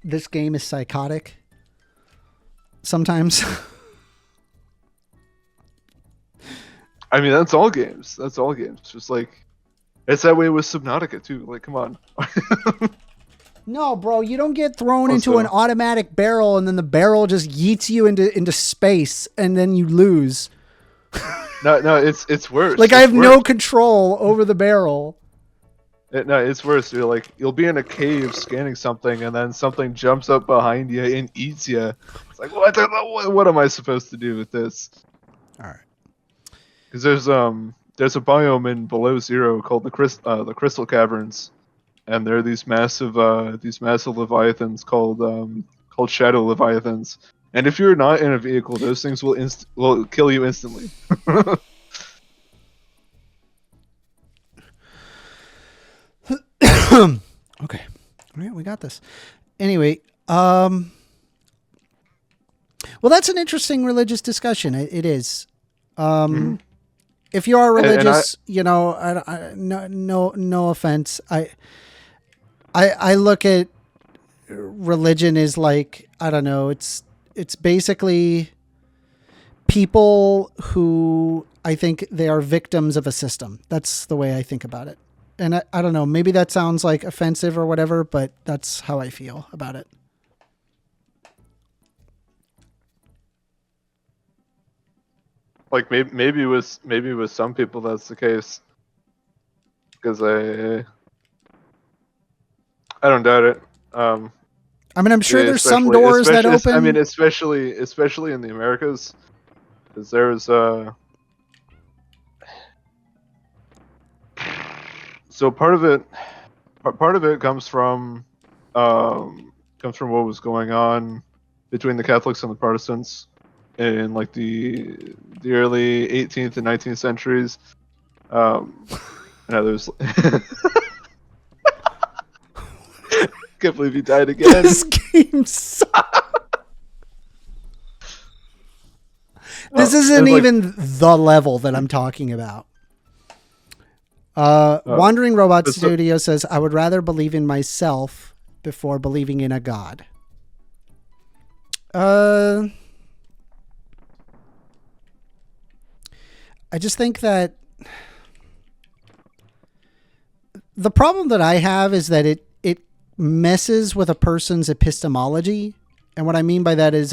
this game is psychotic sometimes? I mean, that's all games. That's all games. Just like it's that way with Subnautica too. Like, come on. No, bro, you don't get thrown into Also- an automatic barrel and then the barrel just yeets you into space and then you lose. No, it's worse. Like I It's have no worse. control over the barrel. No, it's worse. You'll be in a cave scanning something, and then something jumps up behind you and eats you. It's like, what? What am I supposed to do with this? All right. Because there's a biome in Below Zero called the Crystal Caverns, and there are these massive leviathans called shadow leviathans. And if you're not in a vehicle, those things will kill you instantly. Okay. All right, we got this. Anyway, well, that's an interesting religious discussion. It is. If you are And religious, you know, no offense. I look at religion as like, I don't know, it's basically people who I think they are victims of a system. That's the way I think about it. And I don't know, maybe that sounds like offensive or whatever, but that's how I feel about it. Like maybe with some people that's the case, because I don't doubt it. I mean, I'm sure there's some especially- doors that especially- open. I mean, especially in the Americas, because there's so part of it comes from what was going on between the Catholics and the Protestants in like the early 18th and 19th centuries. There's can't believe he died again. This game sucks. This isn't it's like- even the level that I'm talking about. Wandering Robot it's a- Studio says, I would rather believe in myself before believing in a god. I just think that the problem that I have is that it messes with a person's epistemology. And what I mean by that is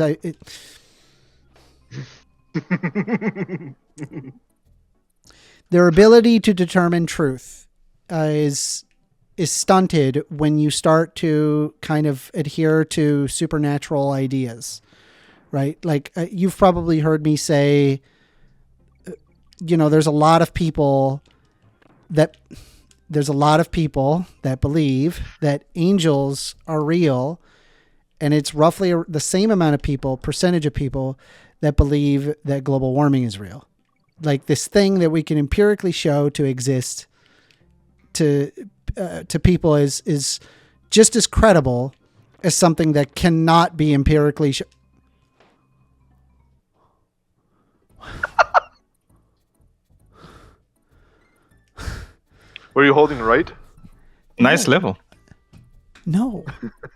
their ability to determine truth is stunted when you start to kind of adhere to supernatural ideas, right? Like you've probably heard me say, there's a lot of people that believe that angels are real, and it's roughly the same amount of percentage of people that believe that global warming is real. Like this thing that we can empirically show to exist, to to people is just as credible as something that cannot be empirically Were you holding right? Nice level. No.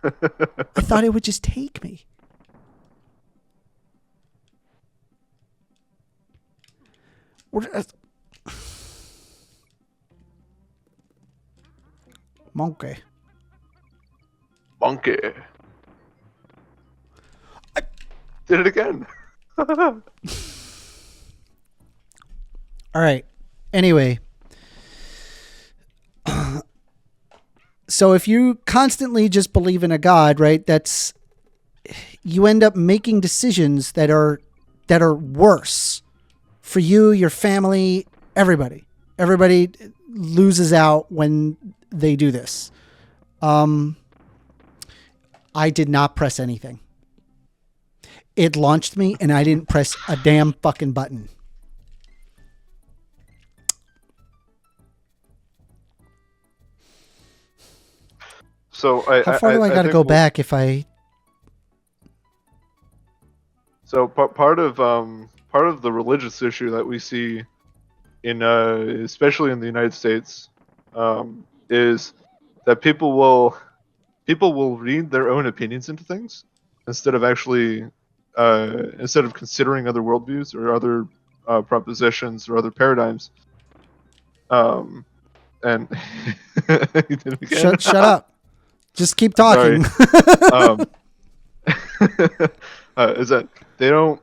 I thought it would just take me. Monkey. Monkey. Did it again. All right. Anyway. So if you constantly just believe in a God, right, you end up making decisions that are worse for you, your family, everybody. Everybody loses out when they do this. I did not press anything. It launched me and I didn't press a damn fucking button. So how far do I got to go back if I? So part of the religious issue that we see in especially in the United States is that people will read their own opinions into things instead of actually instead of considering other worldviews or other propositions or other paradigms. And you did it again. Shut up. Just keep talking. Is that they don't?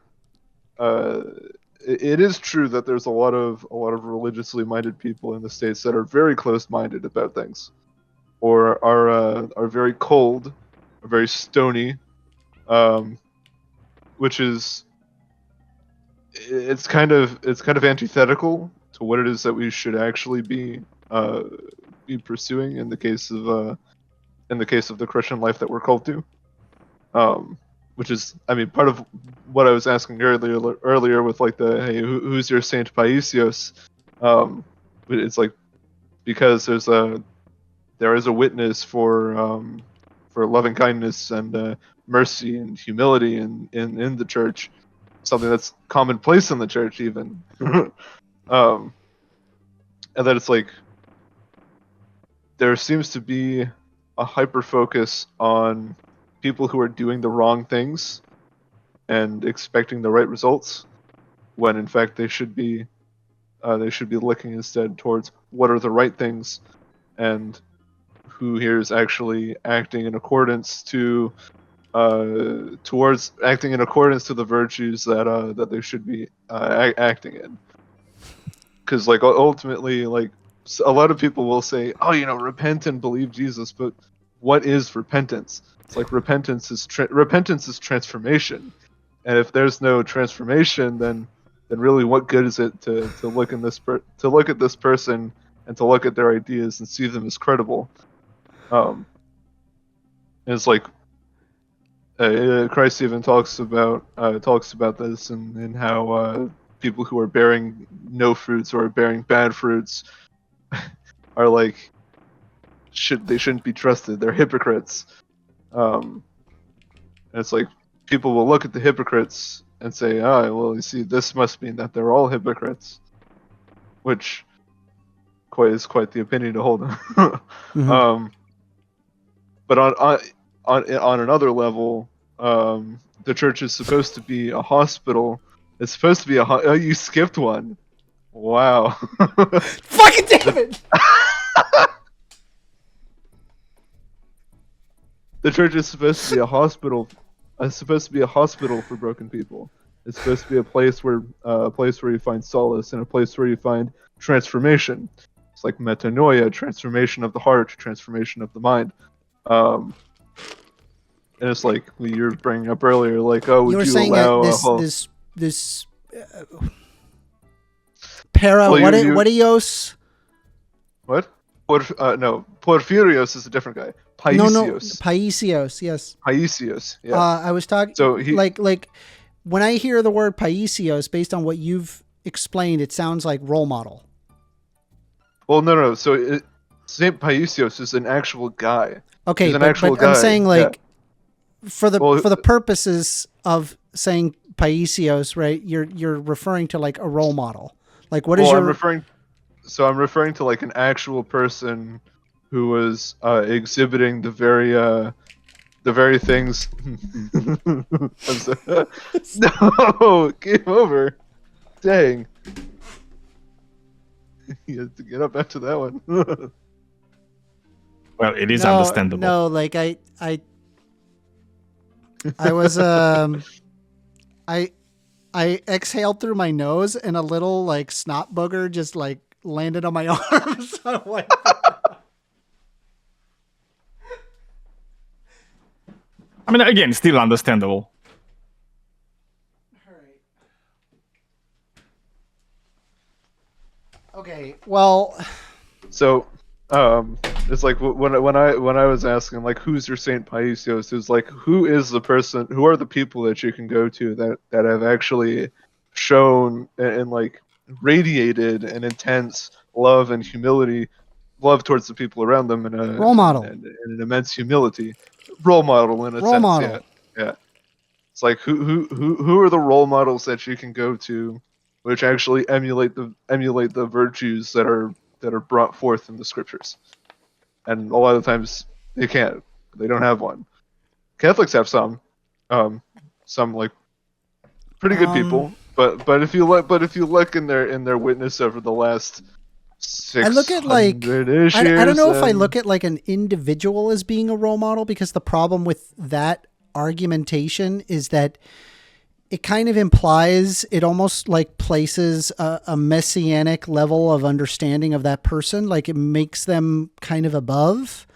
It is true that there's a lot of religiously minded people in the States that are very close-minded about things, or are very cold, or very stony, which is it's kind of antithetical to what it is that we should actually be pursuing in the case of the Christian life that we're called to, which is, I mean, part of what I was asking earlier with like the, hey, who's your Saint Paisios? It's like, because there is a witness for loving kindness and mercy and humility in the church, something that's commonplace in the church even, and that it's like there seems to be a hyper focus on people who are doing the wrong things and expecting the right results, when in fact they should be looking instead towards what are the right things and who here is actually acting in accordance to the virtues that they should be acting in. Because like ultimately, like a lot of people will say, oh, repent and believe Jesus, but what is repentance? It's like repentance is transformation, and if there's no transformation, then really, what good is it to look at this person and to look at their ideas and see them as credible? And it's like Christ even talks about this and how people who are bearing no fruits or are bearing bad fruits are like shouldn't be trusted. They're hypocrites. And it's like people will look at the hypocrites and say, well, you see, this must mean that they're all hypocrites, which is quite the opinion to hold. Mm-hmm. But on another level, the church is supposed to be a hospital. It's supposed to be you skipped one. Wow. Fucking damn it! The church is supposed to be a hospital. It's supposed to be a hospital for broken people. It's supposed to be a place where you find solace and a place where you find transformation. It's like metanoia, transformation of the heart, transformation of the mind. And it's like you were bringing up earlier, like, would you were you saying allow this para whatios? What? No, Porphyrios is a different guy. Paisios. No, Paisios, yes. Paisios, yeah. I was talking, so like when I hear the word Paisios, based on what you've explained, it sounds like role model. Well, no. So Saint Paisios is an actual guy. Okay, He's an but actual I'm guy, saying yeah. like for the Well, purposes of saying Paisios, right? You're referring to like a role model. Like what is Well, your I'm referring to like an actual person who was exhibiting the very things. I'm sorry. No, game over. Dang. You had to get up after that one. Well, it is no, understandable. No, like I was I exhaled through my nose and a little like snot booger just like landed on my arm. So I wiped it. I mean, again, still understandable. Okay, well, So, it's like when I was asking like who's your Saint Paisios, it was like who is the person, who are the people that you can go to that have actually shown and like radiated an intense love and humility, love towards the people around them, and a Role model. and an immense humility, role model in a Role sense. model. Yeah. It's like who are the role models that you can go to, which actually emulate the virtues that are brought forth in the scriptures, and a lot of times they can't. They don't have one. Catholics have some like pretty good people, but if you look in their witness over the last 600-ish I look at like years, I don't know if I and- look at like an individual as being a role model, because the problem with that argumentation is that it kind of implies, it almost like places a messianic level of understanding of that person. Like it makes them kind of above.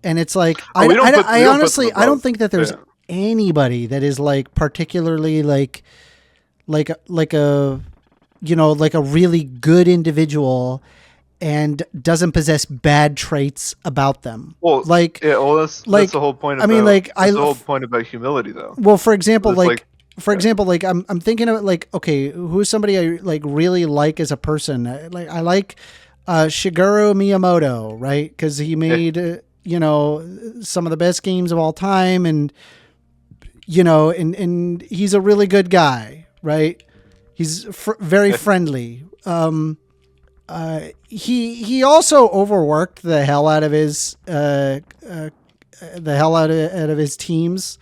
And it's like, I honestly, I don't think that there's anybody that is like particularly like a, you know, like a really good individual and doesn't possess bad traits about them. Well, like, yeah, well, that's the whole point. I mean, like, that's the whole point about humility, though. Well, for example, It's for example, like I'm thinking of it like, okay, who's somebody I like really like as a person? I like Shigeru Miyamoto, right? Because he made you know, some of the best games of all time, and you know, and he's a really good guy, right? He's very friendly. He also overworked the hell out of his his teams.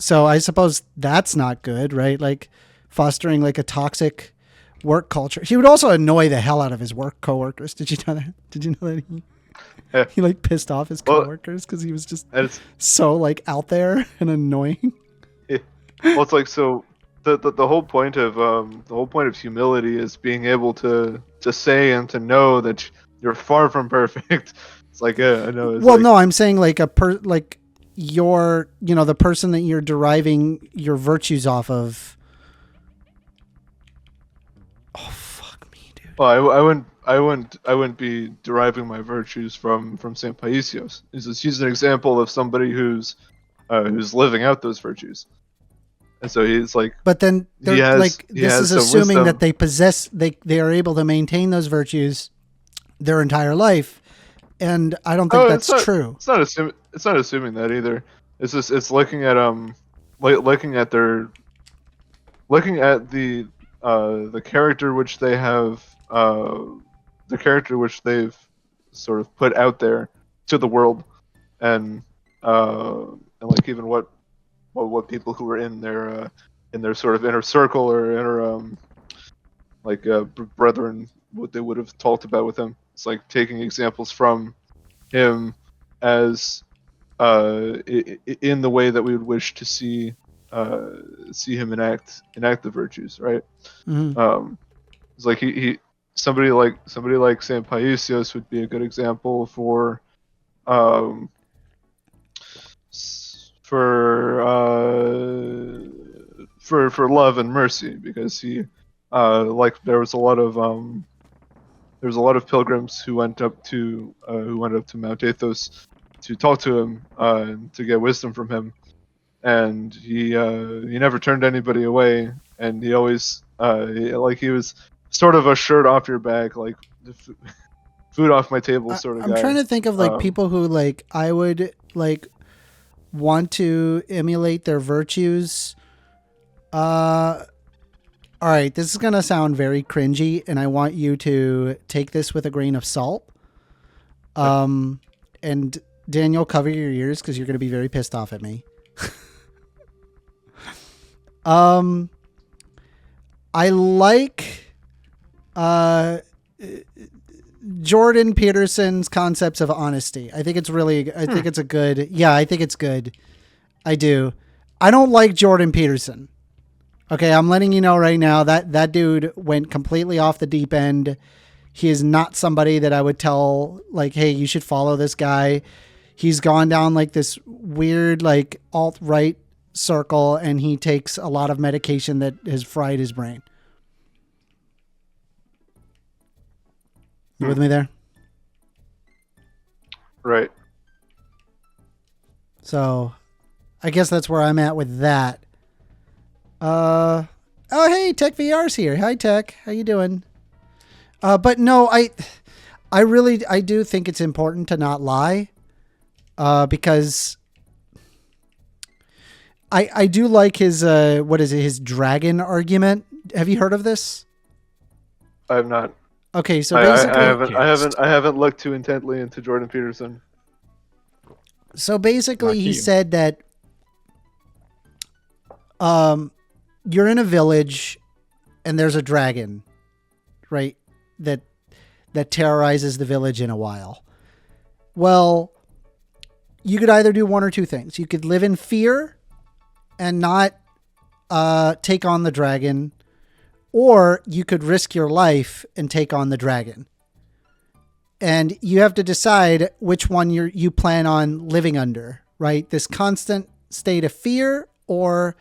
So I suppose that's not good, right? Like fostering like a toxic work culture. He would also annoy the hell out of his work coworkers. Did you know that? Did you know that he like pissed off his coworkers because he was just so like out there and annoying? Well, it's like, so the whole point of humility is being able to say and to know that you're far from perfect. It's like, yeah, I know. Well, no, I'm saying like you're, you know, the person that you're deriving your virtues off of. Oh fuck me, dude. Well, I wouldn't be deriving my virtues from Saint Paisios. He's an example of somebody who's living out those virtues, and so he's like. But then this is assuming that they are able to maintain those virtues their entire life, and I don't think that's true. It's not assuming that either. It's looking at the character which they have, the character which they've sort of put out there to the world, and like even what people who were in their sort of inner circle or inner brethren, what they would have talked about with him. It's like taking examples from him as in the way that we would wish to see him enact the virtues, right? Mm-hmm. It's like somebody like Saint Paisios would be a good example for love and mercy, because he there was a lot of pilgrims who went up to Mount Athos to talk to him and to get wisdom from him, and he never turned anybody away, and he always he was sort of a shirt off your back, like food off my table sort of I'm guy. trying to think of like people who like I would like want to emulate their virtues. All right, this is gonna sound very cringy, and I want you to take this with a grain of salt. And Daniel, cover your ears because you're gonna be very pissed off at me. I like Jordan Peterson's concepts of honesty. I think it's really, I think it's a good, yeah, I think it's good. I do. I don't like Jordan Peterson. Okay, I'm letting you know right now that that dude went completely off the deep end. He is not somebody that I would tell, like, hey, you should follow this guy. He's gone down like this weird, like, alt-right circle, and he takes a lot of medication that has fried his brain. You with me there? Right. So I guess that's where I'm at with that. Oh, hey, Tech VR's here. Hi, Tech. How you doing? But no, I do think it's important to not lie. Because I do like his, what is it? His dragon argument. Have you heard of this? I have not. Okay. So I basically, I haven't looked too intently into Jordan Peterson. so basically Lucky he you. said that, you're in a village and there's a dragon, right? That terrorizes the village in a while. Well, you could either do one or two things. You could live in fear and not take on the dragon, or you could risk your life and take on the dragon. And you have to decide which one you plan on living under, right? This constant state of fear or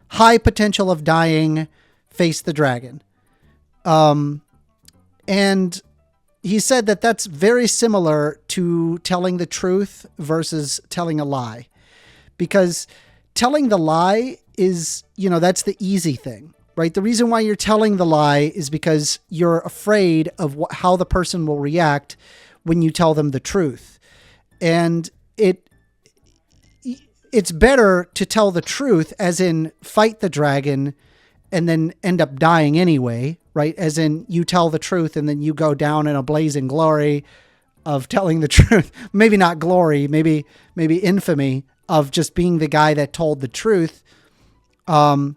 high potential of dying, face the dragon. And he said that that's very similar to telling the truth versus telling a lie, because telling the lie is, that's the easy thing, right? The reason why you're telling the lie is because you're afraid of how the person will react when you tell them the truth. And it's better to tell the truth, as in fight the dragon and then end up dying anyway, right? As in you tell the truth and then you go down in a blazing glory of telling the truth. Maybe not glory, maybe infamy of just being the guy that told the truth. That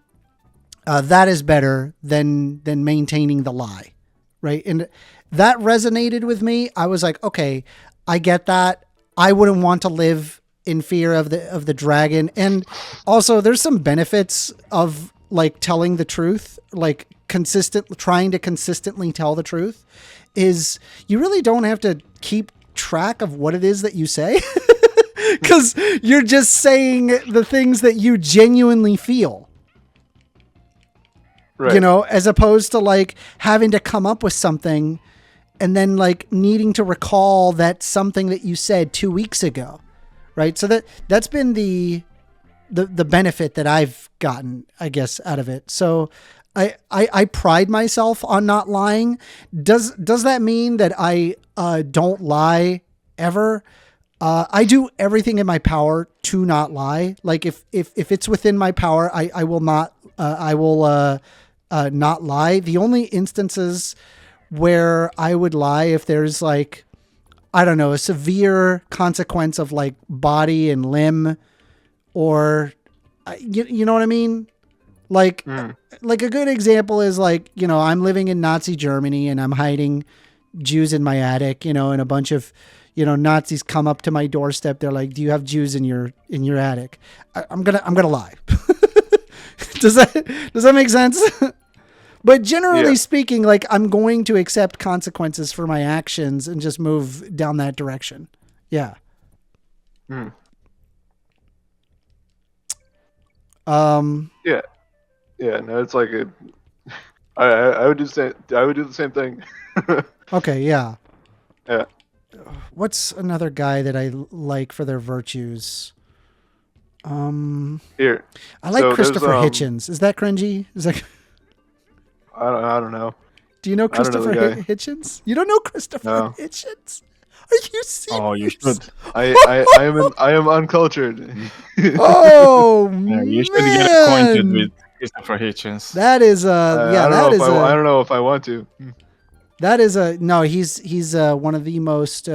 is better than maintaining the lie, right? And that resonated with me. I was like, okay, I get that. I wouldn't want to live in fear of the dragon. And also there's some benefits of like telling the truth, like trying to consistently tell the truth, is you really don't have to keep track of what it is that you say because you're just saying the things that you genuinely feel. Right. As opposed to like having to come up with something and then like needing to recall that something that you said 2 weeks ago. Right. So that's been the benefit that I've gotten, I guess, out of it. So I pride myself on not lying. Does that mean that I don't lie ever? I do everything in my power to not lie. Like if it's within my power, I will not not lie. The only instances where I would lie if there's like, I don't know, a severe consequence of like body and limb, or you know what I mean? Like a good example is like, I'm living in Nazi Germany and I'm hiding Jews in my attic, and a bunch of, Nazis come up to my doorstep. They're like, do you have Jews in your attic? I'm going to lie. Does that make sense? But generally speaking, like I'm going to accept consequences for my actions and just move down that direction. Yeah. Yeah. Yeah. No, it's like I would do the same thing. Okay. Yeah. Yeah. What's another guy that I like for their virtues? Here. I like So Christopher there's, Hitchens. Is that cringy? Is that? I don't know. Do you know I don't know the Christopher guy. Hitchens? You don't know Christopher No. Hitchens? Are you serious? Oh, you should. I am uncultured. Oh Yeah, you should get acquainted man, with Christopher Hitchens. that is I don't know if I want to. that is a no. He's one of the most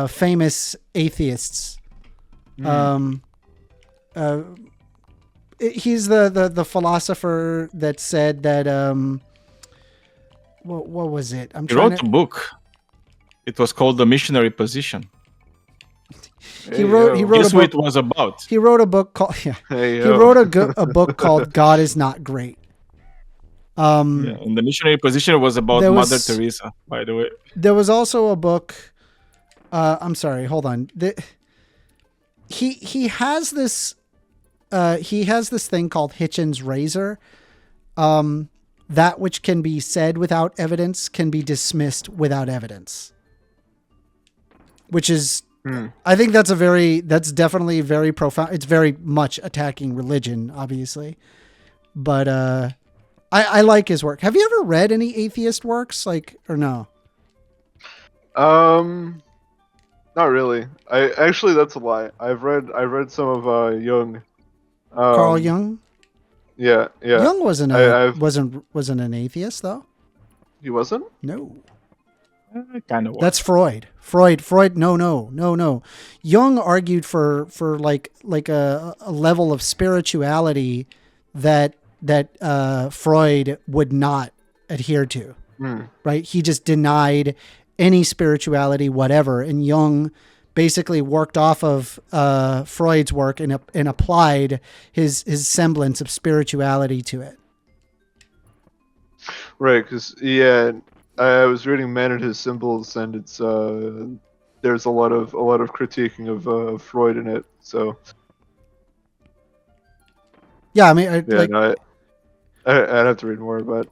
famous atheists. He's the philosopher that said that what was it? He wrote a book. It was called The Missionary Position. He wrote Guess a what it book. was about? He wrote a book called Hey, he yo. wrote a book called God is Not Great. Yeah, and The Missionary Position was about there Mother was- Teresa, by the way. There was also a book. I'm sorry. Hold on. He has this. He has this thing called Hitchens' razor. That which can be said without evidence can be dismissed without evidence. Which is, I think that's definitely very profound. It's very much attacking religion, obviously, but I like his work. Have you ever read any atheist works, or no? Not really. That's a lie. I've read some of Jung. Carl Jung. Yeah. Jung wasn't I've- wasn't an atheist though. He wasn't? No. Kind of. That's Freud. Freud. No. Jung argued for like a level of spirituality that Freud would not adhere to. Right? He just denied any spirituality, whatever. And Jung basically worked off of Freud's work and applied his semblance of spirituality to it. Right, because I was reading Man and His Symbols, and it's there's a lot of critiquing of Freud in it. So Yeah, I mean, I'd have to read more, but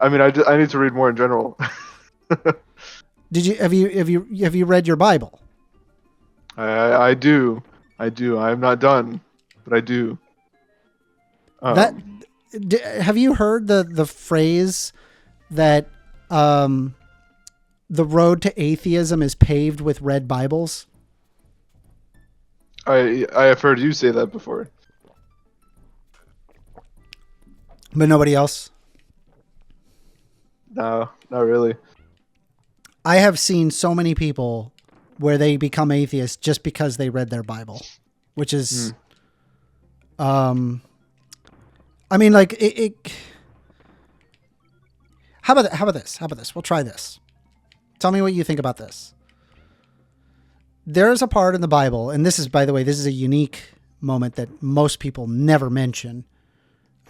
I mean, I need to read more in general. have you read your Bible? I do. I'm not done, but I do. Have you heard the phrase that the road to atheism is paved with red Bibles? I have heard you say that before. But nobody else? No, not really. I have seen so many people where they become atheists just because they read their Bible, which is, I mean, like it. How about this? We'll try this. Tell me what you think about this. There's a part in the Bible, and this is, by the way, this is a unique moment that most people never mention.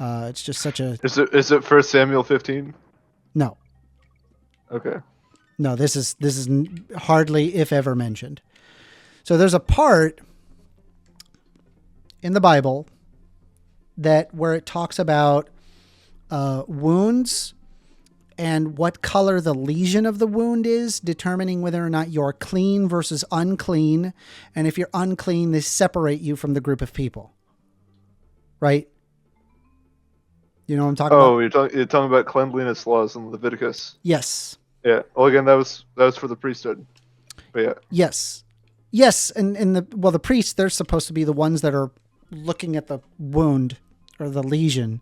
It's just such a... Is it 1 Samuel 15? No. Okay. No, this is hardly, if ever, mentioned. So there's a part in the Bible where it talks about wounds and what color the lesion of the wound is, determining whether or not you're clean versus unclean. And if you're unclean, they separate you from the group of people. Right? You know what I'm talking about? Oh, you're talking about cleanliness laws in Leviticus. Yes. Yeah. Well, again, that was for the priesthood. But yeah. Yes, and the priests, they're supposed to be the ones that are looking at the wound or the lesion.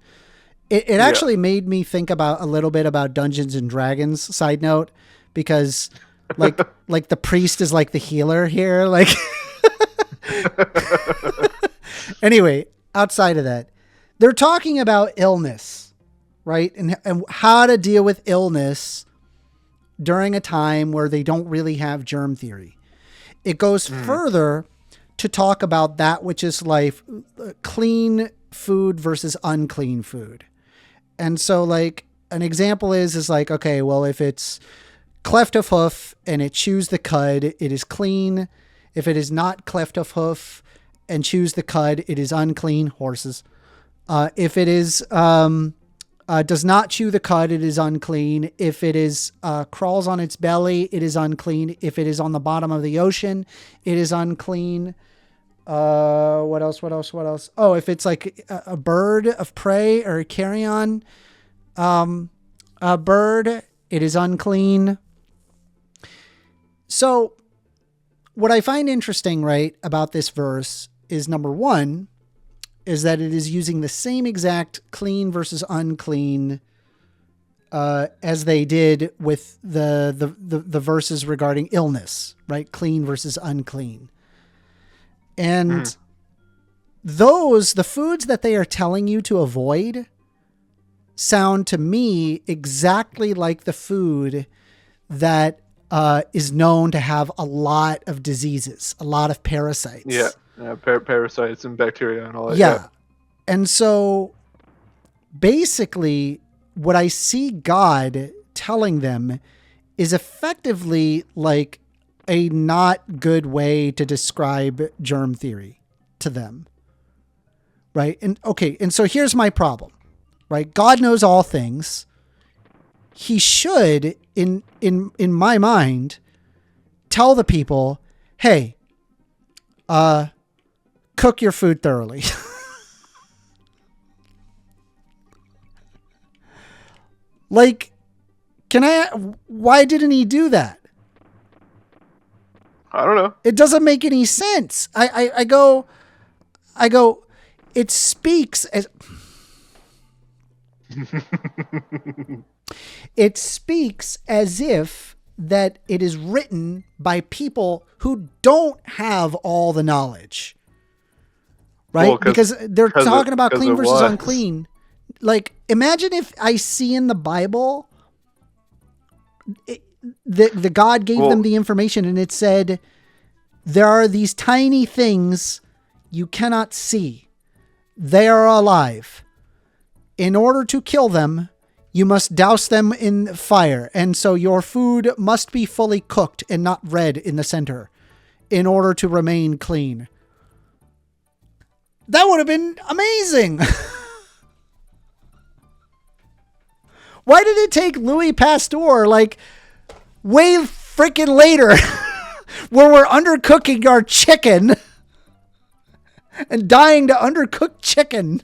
It actually made me think about a little bit about Dungeons and Dragons, side note, because like the priest is like the healer here. Like anyway, outside of that, they're talking about illness, right? And how to deal with illness during a time where they don't really have germ theory. It goes further to talk about that which is like clean food versus unclean food. And so like an example is like, okay, well, if it's cleft of hoof and it chews the cud, it is clean. If it is not cleft of hoof and chews the cud, it is unclean. Horses. If it is does not chew the cud, it is unclean. If it is crawls on its belly, it is unclean. If it is on the bottom of the ocean, it is unclean. What else? Oh, if it's like a bird of prey or a carrion, a bird, it is unclean. So, what I find interesting, right, about this verse is number one, is that it is using the same exact clean versus unclean as they did with the verses regarding illness, right? Clean versus unclean. And the foods that they are telling you to avoid sound to me exactly like the food that is known to have a lot of diseases, a lot of parasites. Yeah, parasites and bacteria and all that. Yeah. And so basically what I see God telling them is effectively like a not good way to describe germ theory to them. Right? And okay, and so here's my problem. Right? God knows all things. He should, in my mind, tell the people, hey, cook your food thoroughly. Like, why didn't he do that? I don't know. It doesn't make any sense. I go, it speaks as, it speaks as if that it is written by people who don't have all the knowledge. Right? Well, because they're talking about clean it versus was. unclean. Like, imagine if I see in the Bible, the God gave them the information and it said, there are these tiny things you cannot see. They are alive. In order to kill them, you must douse them in fire. And so your food must be fully cooked and not red in the center in order to remain clean. That would have been amazing. Why did it take Louis Pasteur like way freaking later where we're undercooking our chicken and dying to undercooked chicken?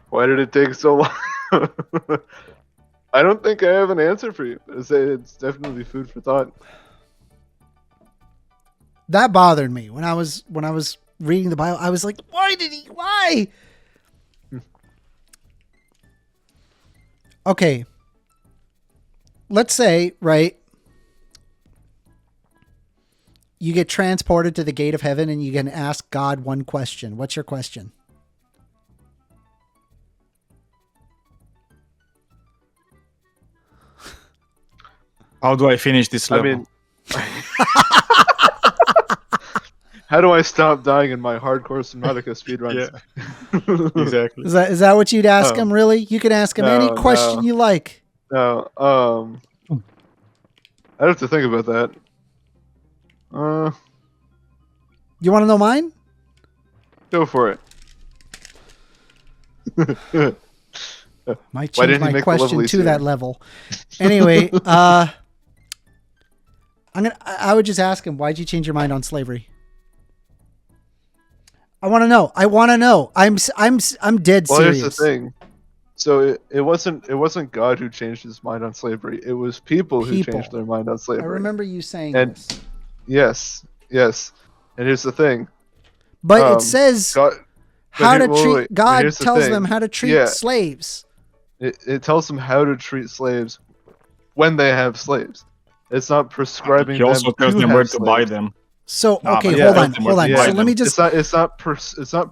Why did it take so long? I don't think I have an answer for you. I say it's definitely food for thought. That bothered me when I was reading the Bible. I was like, why? Okay. Let's say, right, you get transported to the gate of heaven and you can ask God one question. What's your question? How do I finish this level? I mean, how do I stop dying in my hardcore Subnautica speedruns? Yeah, exactly. Is that what you'd ask him, really? You can ask him any question you like. No, I'd have to think about that. You want to know mine? Go for it. Might Why change didn't he my make the question level to easier? that level. Anyway, I would just ask him, why'd you change your mind on slavery? I want to know. I'm dead Well, serious. here's the thing. So it wasn't God who changed his mind on slavery. It was people who changed their mind on I slavery. remember you saying And- this. Yes. And here's the thing. But it says God, how to but here- treat. wait, but God here's the tells thing. them how to treat Yeah. slaves. It tells them how to treat slaves when they have slaves. It's not prescribing He also them tells to them have where to slaves. buy them. So Nah, okay, but yeah, hold on. Yeah. So let me just. It's not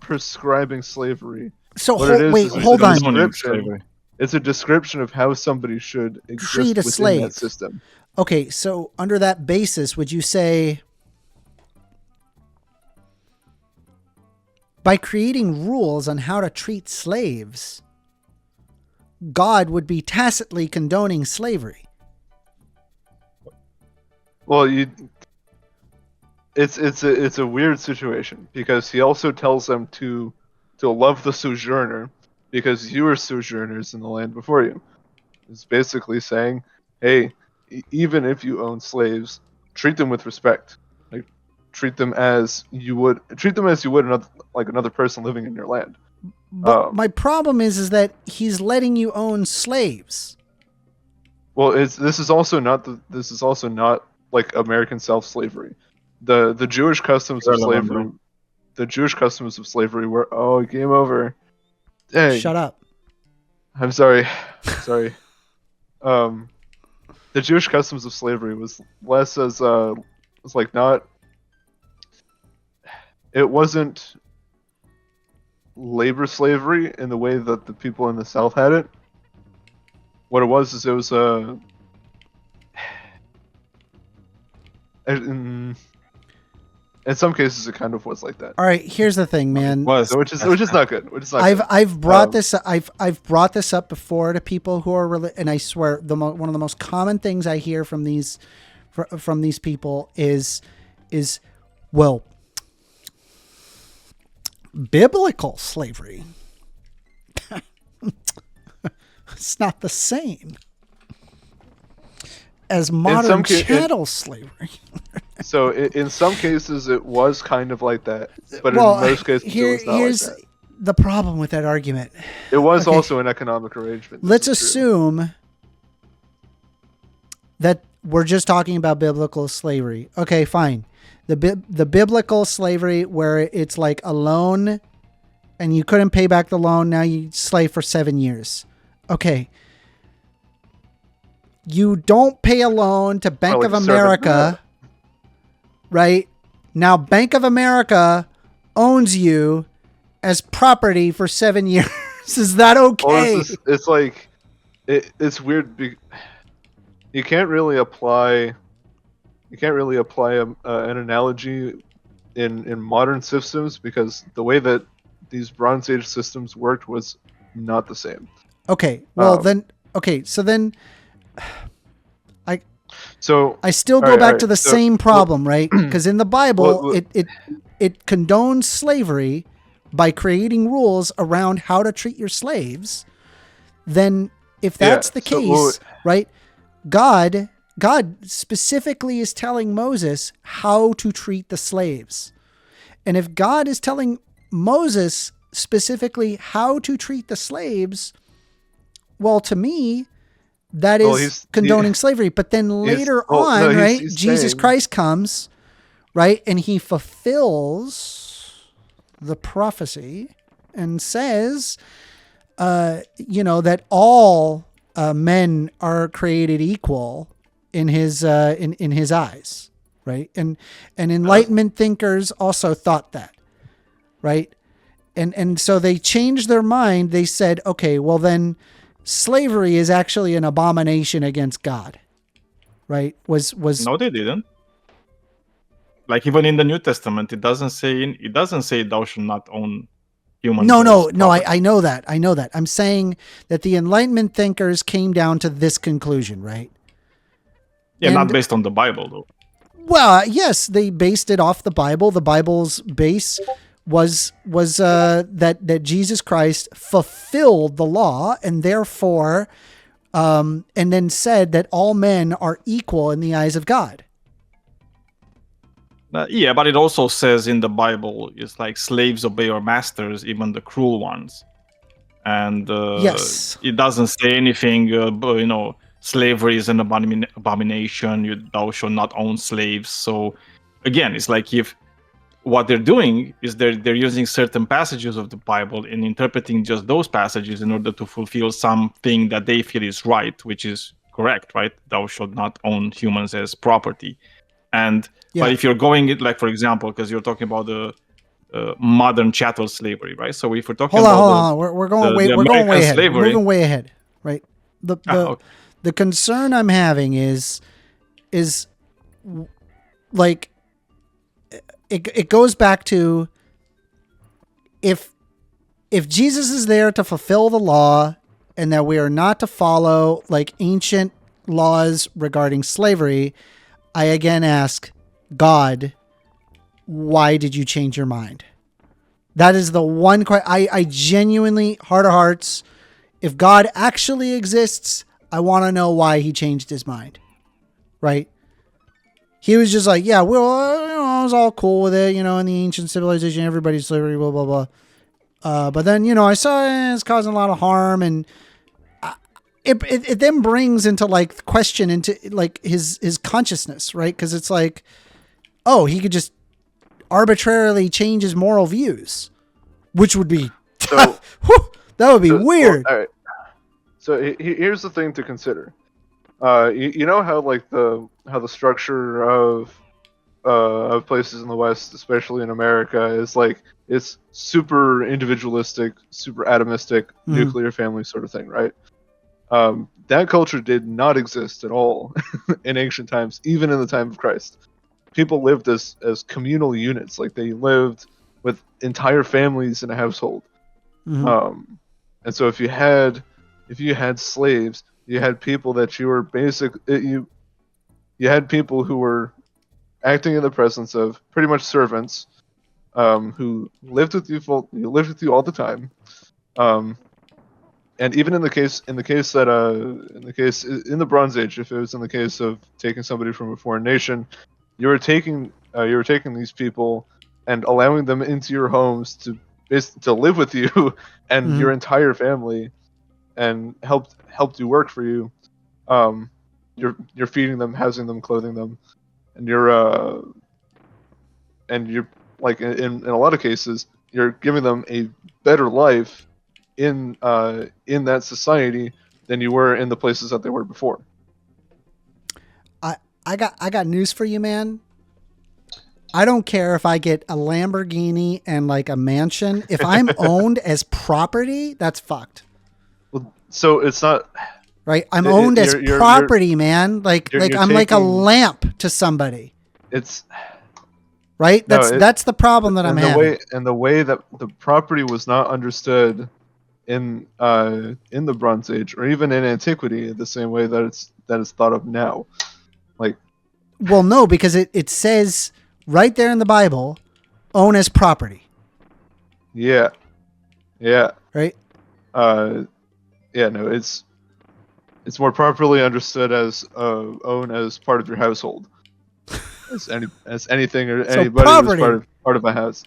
prescribing slavery. So What it is wait, is hold it's on. a Zoning description. slavery. It's a description of how somebody should exist Treat a within slave. that system. Okay, so under that basis, would you say by creating rules on how to treat slaves, God would be tacitly condoning slavery? Well, it's a weird situation because he also tells them to love the sojourner because you were sojourners in the land before you. It's basically saying, hey, even if you own slaves, treat them with respect. Like treat them as you would another person living in your land. But my problem is that he's letting you own slaves. Well, this is also not like American self-slavery. The Jewish customs of Relevant, slavery. though. The Jewish customs of slavery were game over. Dang. Shut up. I'm sorry. Sorry. The Jewish customs of slavery was less as was like not. It wasn't labor slavery in the way that the people in the South had it. What it was is it was in some cases it kind of was like that. All right, here's the thing, man. Was Which is not good. Which is not good. I've brought this I've brought this up before to people who are and I swear one of the most common things I hear from these people is well, biblical slavery. It's not the same as modern chattel slavery. So in some cases it was kind of like that, but Well, in most cases it was not here's like that. the problem with that argument. It was Okay. also an economic arrangement. Let's This is true. assume that we're just talking about biblical slavery. Okay, fine. The biblical slavery where it's like a loan and you couldn't pay back the loan, now you slave for 7 years. Okay. You don't pay a loan to Bank like of a servant. America, right? Now Bank of America owns you as property for 7 years. Is that okay? Well, it's like it's weird. You can't really apply an analogy in modern systems because the way that these Bronze Age systems worked was not the same. Okay. Well, so I still go Alright, back alright, to the so- same problem, right? Because in the Bible, Well, it condones slavery by creating rules around how to treat your slaves. Then, if that's the case, right? God specifically is telling Moses how to treat the slaves, and if God is telling Moses specifically how to treat the slaves, well, to me, that is condoning slavery. But then later on, right, Jesus Christ comes, right, and he fulfills the prophecy and says, that all men are created equal in his in his eyes, right? And Enlightenment thinkers also thought that, right? And so they changed their mind. They said, okay, well then, slavery is actually an abomination against God, right? Was No, they didn't. Like even in the New Testament, it doesn't say thou shalt not own humans. No. as property. I know that. I'm saying that the Enlightenment thinkers came down to this conclusion, right? Yeah, And- not based on the Bible though. Well, yes, they based it off the Bible. The Bible's base was that Jesus Christ fulfilled the law, and therefore, and then said that all men are equal in the eyes of God. Yeah, but it also says in the Bible, it's like slaves obey your masters, even the cruel ones. And Yes. it doesn't say anything, slavery is an abomination, thou shalt not own slaves. So again, it's like if what they're doing is they're using certain passages of the Bible and interpreting just those passages in order to fulfill something that they feel is right, which is correct, right? Thou shalt not own humans as property. And Yeah. but if you're going it, like for example, because you're talking about the modern chattel slavery, right? So if we're talking Hold about on. We're going way American ahead. slavery- We're moving way ahead, right? Okay. The concern I'm having is like it goes back to if Jesus is there to fulfill the law and that we are not to follow like ancient laws regarding slavery, I again ask God, why did you change your mind? That is the one question. I genuinely, heart of hearts, if God actually exists, I want to know why he changed his mind. Right? He was just like, yeah, well, I was all cool with it, in the ancient civilization, everybody's slavery, blah, blah, blah. But then, I saw it's causing a lot of harm, and it then brings into like question into like his consciousness, right? Because it's like, oh, he could just arbitrarily change his moral views, which would be So that would be weird. All right. So here's the thing to consider. You know how like the structure of places in the West, especially in America, is like it's super individualistic, super atomistic, nuclear family sort of thing, right? That culture did not exist at all in ancient times, even in the time of Christ. People lived as communal units, like they lived with entire families in a household. And so if you had slaves, you had people that you were you had people who were acting in the presence of pretty much servants, who lived with you all the time. And even in the case in the Bronze Age, if it was in the case of taking somebody from a foreign nation, you were taking these people and allowing them into your homes to live with you and your entire family, and help do work for you. You're feeding them, housing them, clothing them, and you're like in a lot of cases you're giving them a better life in that society than you were in the places that they were before. I got news for you, man. I don't care if I get a Lamborghini and like a mansion. If I'm owned as property, that's fucked. Well, so it's not right. I'm owned as property, man. Like I'm like a lamp to somebody. It's right. That's the problem that I'm having. The way that the property was not understood in the Bronze Age or even in antiquity the same way that it's thought of now. Like, well, no, because it says right there in the Bible, own as property. Yeah. Right. Yeah. No, it's more properly understood as own as part of your household, as anything or anybody who's part of a house.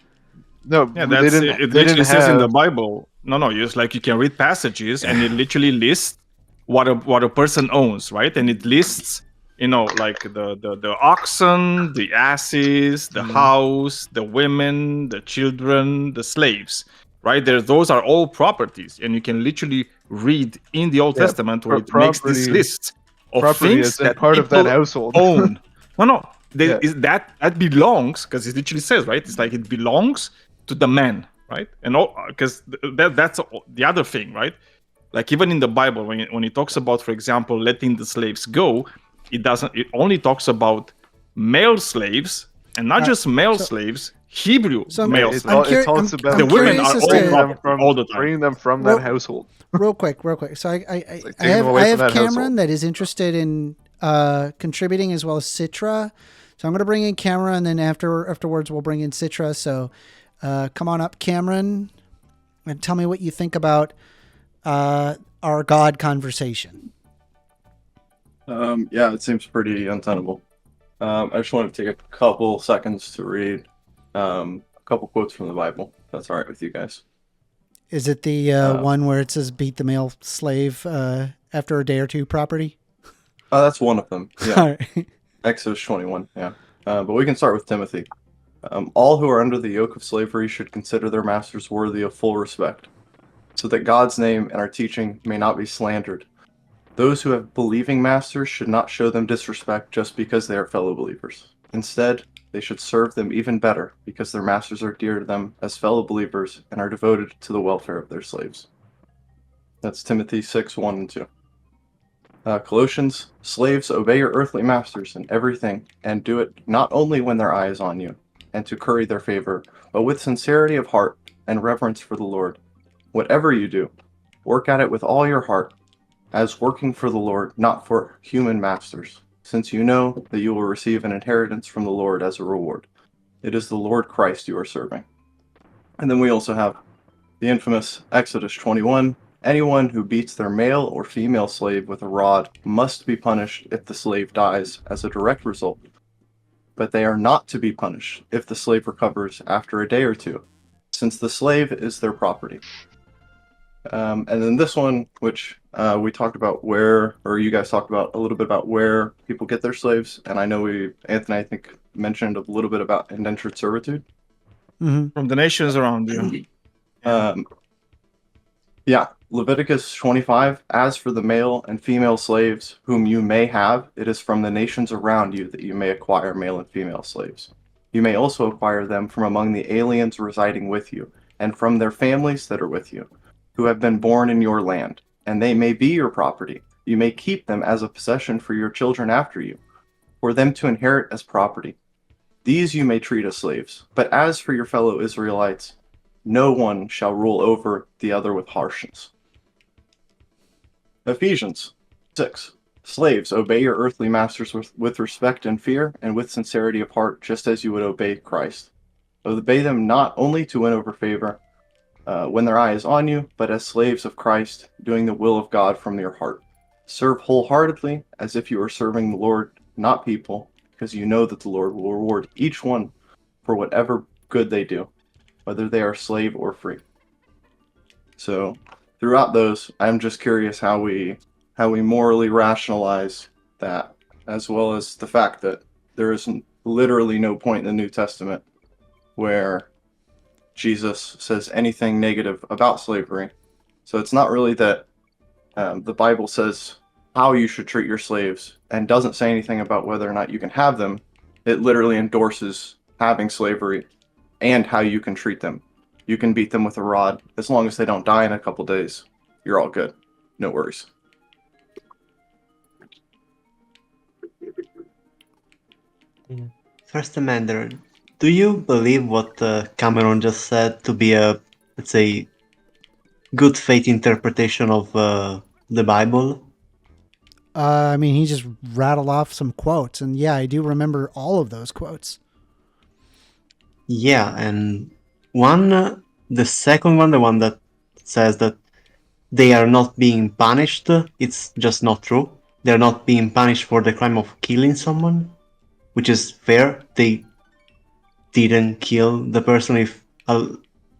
No, yeah, it literally says in the Bible. No, just like you can read passages and it literally lists what a person owns, right? And it lists, like the oxen, the asses, the house, the women, the children, the slaves, right? Those are all properties, and you can literally read in the Old Testament where it makes this list of things that part of that household own. That belongs, because it literally says, right? It's like it belongs to the man, right? And because that's the other thing, right? Like even in the Bible, when it talks about, for example, letting the slaves go, it only talks about male slaves, and not just male slaves, Hebrew male slaves. It talks about the women are all the time. Bringing them from that household. Real quick. So I have Cameron that is interested in contributing, as well as Citra. So I'm going to bring in Cameron, and then afterwards we'll bring in Citra. So come on up, Cameron, and tell me what you think about our God conversation. Yeah, it seems pretty untenable. I just want to take a couple seconds to read a couple quotes from the Bible. If that's all right with you guys. Is it the one where it says beat the male slave after a day or two property? That's one of them. Yeah. All right. Exodus 21. Yeah. But we can start with Timothy. All who are under the yoke of slavery should consider their masters worthy of full respect, so that God's name and our teaching may not be slandered. Those who have believing masters should not show them disrespect just because they are fellow believers. Instead, they should serve them even better because their masters are dear to them as fellow believers and are devoted to the welfare of their slaves. That's Timothy 6:1 and 2. Colossians, slaves, obey your earthly masters in everything, and do it not only when their eye is on you, and to curry their favor, but with sincerity of heart and reverence for the Lord. Whatever you do, work at it with all your heart, as working for the Lord, not for human masters, since you know that you will receive an inheritance from the Lord as a reward. It is the Lord Christ you are serving. And then we also have the infamous Exodus 21. Anyone who beats their male or female slave with a rod must be punished if the slave dies as a direct result. But they are not to be punished if the slave recovers after a day or two, since the slave is their property. And then this one, which we talked about you guys talked about a little bit about where people get their slaves, and I know Anthony, I think, mentioned a little bit about indentured servitude. Mm-hmm. From the nations around you. Yeah, Leviticus 25, as for the male and female slaves whom you may have, it is from the nations around you that you may acquire male and female slaves. You may also acquire them from among the aliens residing with you, and from their families that are with you, who have been born in your land, and they may be your property. You may keep them as a possession for your children after you, for them to inherit as property. These you may treat as slaves, but as for your fellow Israelites, no one shall rule over the other with harshness. Ephesians 6. Slaves, obey your earthly masters with respect and fear, and with sincerity of heart, just as you would obey Christ. Obey them not only to win over favor when their eye is on you, but as slaves of Christ, doing the will of God from your heart. Serve wholeheartedly, as if you were serving the Lord, not people, because you know that the Lord will reward each one for whatever good they do, whether they are slave or free. So, throughout those, I'm just curious how we morally rationalize that, as well as the fact that there is literally no point in the New Testament where Jesus says anything negative about slavery. So it's not really that the Bible says how you should treat your slaves and doesn't say anything about whether or not you can have them. It literally endorses having slavery and how you can treat them. You can beat them with a rod. As long as they don't die in a couple days, you're all good. No worries. First Amender, do you believe what Cameron just said to be a, let's say, good faith interpretation of the Bible? I mean, he just rattled off some quotes, and yeah, I do remember all of those quotes. Yeah, and the second one, the one that says that they are not being punished, it's just not true. They're not being punished for the crime of killing someone, which is fair. They didn't kill the person if a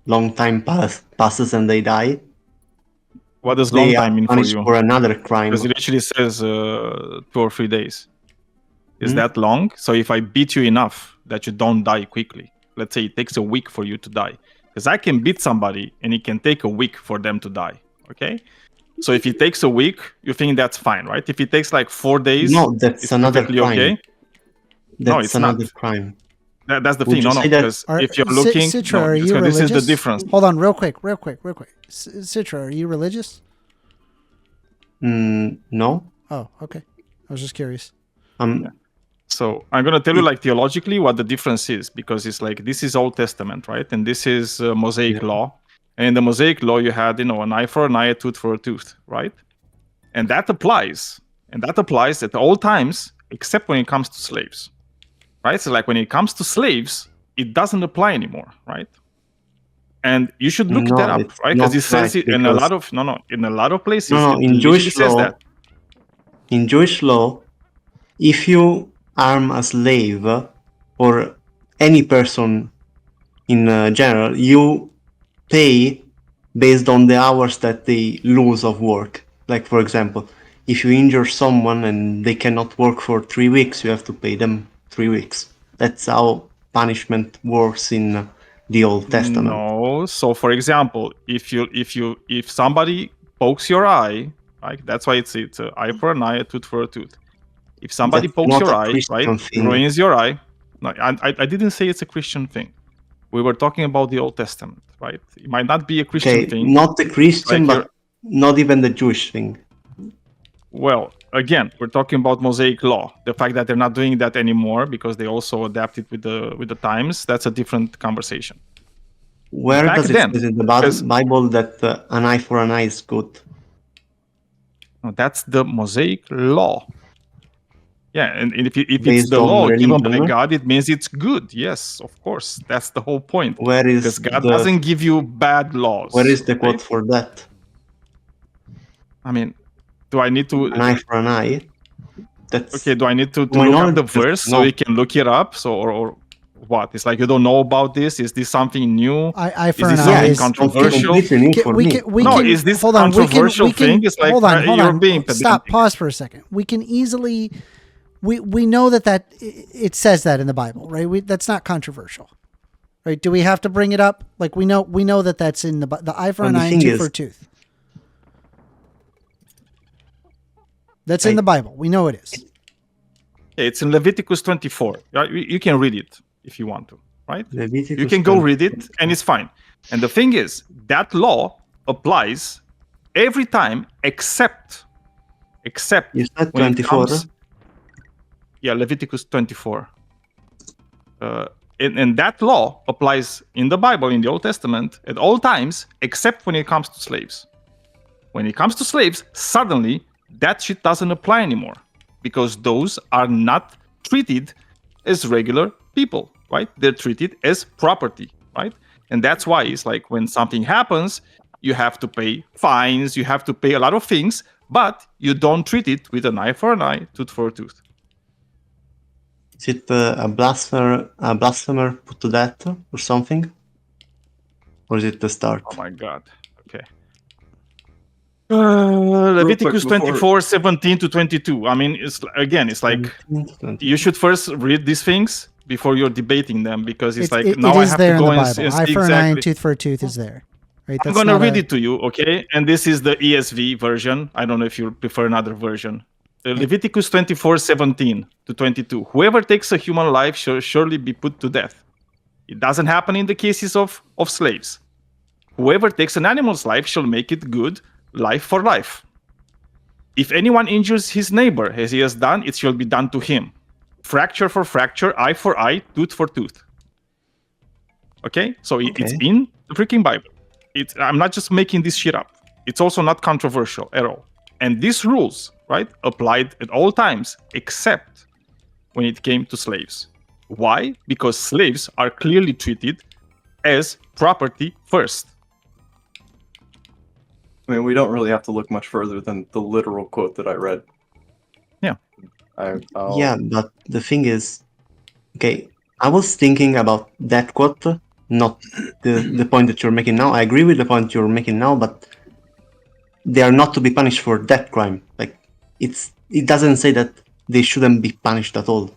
long time passes and they die. What does long They time are mean for punished you? for another crime. Because it actually says 2 or 3 days. Is Hmm? that long? So if I beat you enough that you don't die quickly, let's say it takes a week for you to die, because I can beat somebody and it can take a week for them to die. Okay, so if it takes a week, you think that's fine, right? If it takes like 4 days, No, that's it's another perfectly crime. okay. That's it's another not. crime. That's the Would thing. you No, say that- because if you're looking, Citra, no, are you this religious? is the difference. Hold on, real quick. Citra, are you religious? No. Oh, okay. I was just curious. So I'm gonna tell you like theologically what the difference is, because it's like this is Old Testament, right? And this is Mosaic Yeah. law. And in the Mosaic law, you had an eye for an eye, a tooth for a tooth, right? And that applies. And that applies at all times, except when it comes to slaves, right? So like when it comes to slaves, it doesn't apply anymore, right? And you should look No, that up, it's right? Because not it says right, it in a because- lot of in a lot of places. No, it in literally Jewish says law, that. in Jewish law, if you arm a slave or any person in general, you pay based on the hours that they lose of work. Like, for example, if you injure someone and they cannot work for 3 weeks, you have to pay them 3 weeks. That's how punishment works in the Old Testament. No. So for example, if somebody pokes your eye, right? That's why it's eye for an eye, a tooth for a tooth. If somebody That's pokes not your a eye, Christian right, thing. ruins your eye. No, I didn't say it's a Christian thing. We were talking about the Old Testament, right? It might not be a Christian Okay, thing. not the Christian, Like but not even the Jewish thing. Well, again, we're talking about Mosaic law. The fact that they're not doing that anymore because they also adapted with the times, that's a different conversation. Where Back does it then, say in the because- Bible that an eye for an eye is good? No, that's the Mosaic law. Yeah, and if it's Based the on law given by religion? God, it means it's good. Yes, of course. That's the whole point. Where is Because God the doesn't give you bad laws. where is the okay? quote for that? I mean, do I need to? An eye for an eye. That's Okay, do I need to my look up knowledge the is verse so not- you can look it up? So or what? It's like you don't know about this. Is this something new? Eye Is for this an eye something is controversial? completely new Can- for we me. can, we No, can, is this hold on, controversial we can, thing? It's like, hold on, you're being stop, pedantic. pause for a second. We can easily, we know that it says that in the Bible, right? That's not controversial, right? Do we have to bring it up? Like we know that that's in the eye for And an the eye and thing tooth for is- a tooth. That's in the Bible. We know it is. It's in Leviticus 24. You can read it if you want to, right? Leviticus You can go 20. read it, and it's fine. And the thing is, that law applies every time except You said when it 24. comes. Yeah, Leviticus 24. And that law applies in the Bible, in the Old Testament, at all times, except when it comes to slaves. When it comes to slaves, suddenly that shit doesn't apply anymore, because those are not treated as regular people, right? They're treated as property, right? And that's why it's like when something happens, you have to pay fines, you have to pay a lot of things, but you don't treat it with an eye for an eye, tooth for a tooth. Is it a blasphemer put to death or something? Or is it the start? Oh my God. Okay. Leviticus before- 24, 17 to 22. I mean, it's like 17, you should first read these things before you're debating them, because it's like it now I is have there to in go the and Bible. see Eye for an eye and exactly. tooth for a tooth is there, right? I'm gonna read it to you, okay? And this is the ESV version. I don't know if you prefer another version. Leviticus 24, 17 to 22. Whoever takes a human life shall surely be put to death. It doesn't happen in the cases of slaves. Whoever takes an animal's life shall make it good, life for life. If anyone injures his neighbor as he has done, it shall be done to him. Fracture for fracture, eye for eye, tooth for tooth. Okay? So it's Okay. in the freaking Bible. I'm not just making this shit up. It's also not controversial at all. And these rules, right, applied at all times, except when it came to slaves. Why? Because slaves are clearly treated as property first. I mean, we don't really have to look much further than the literal quote that I read. Yeah. I'll- Yeah, but the thing is, okay, I was thinking about that quote, not the point that you're making now. I agree with the point you're making now, but they are not to be punished for that crime. Like, it doesn't say that they shouldn't be punished at all.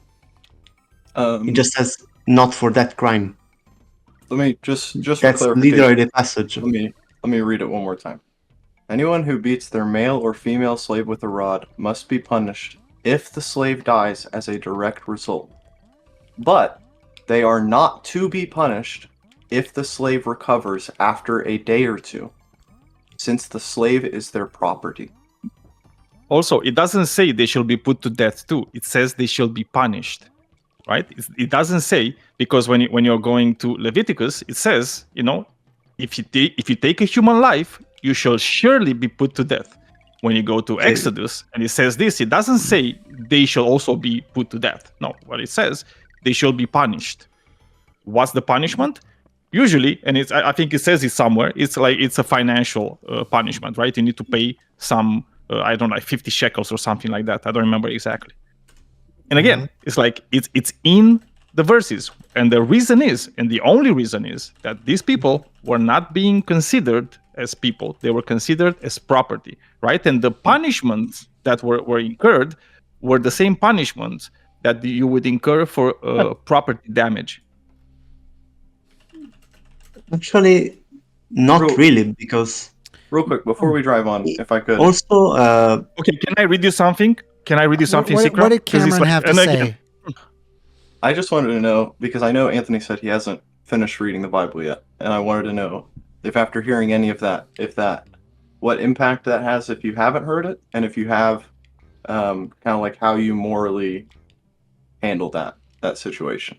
It just says not for that crime. let me just for That's clarification. literally the passage. Let me read it one more time. Anyone who beats their male or female slave with a rod must be punished if the slave dies as a direct result. But they are not to be punished if the slave recovers after a day or two, since the slave is their property. Also, it doesn't say they shall be put to death too. It says they shall be punished, right? It doesn't say, because when you're going to Leviticus, it says, if you take a human life, you shall surely be put to death. When you go to Exodus and it says this, it doesn't say they shall also be put to death. No, what it says, they shall be punished. What's the punishment? Usually, and I think it says it somewhere, it's a financial punishment, right? You need to pay some, I don't know, like 50 shekels or something like that. I don't remember exactly. And again, it's like it's in the verses. And the reason is, and the only reason is, that these people were not being considered as people. They were considered as property, right? And the punishments that were incurred were the same punishments that you would incur for property damage. Actually, not Real- really, because Real quick, before we drive on, if I could. also, Okay, can I read you something? Can I read you something, What Sikra? did 'Cause it's Cameron like- have to and again, say? I just wanted to know, because I know Anthony said he hasn't finished reading the Bible yet, and I wanted to know if after hearing any of that, what impact that has if you haven't heard it, and if you have, kind of like how you morally handle that situation.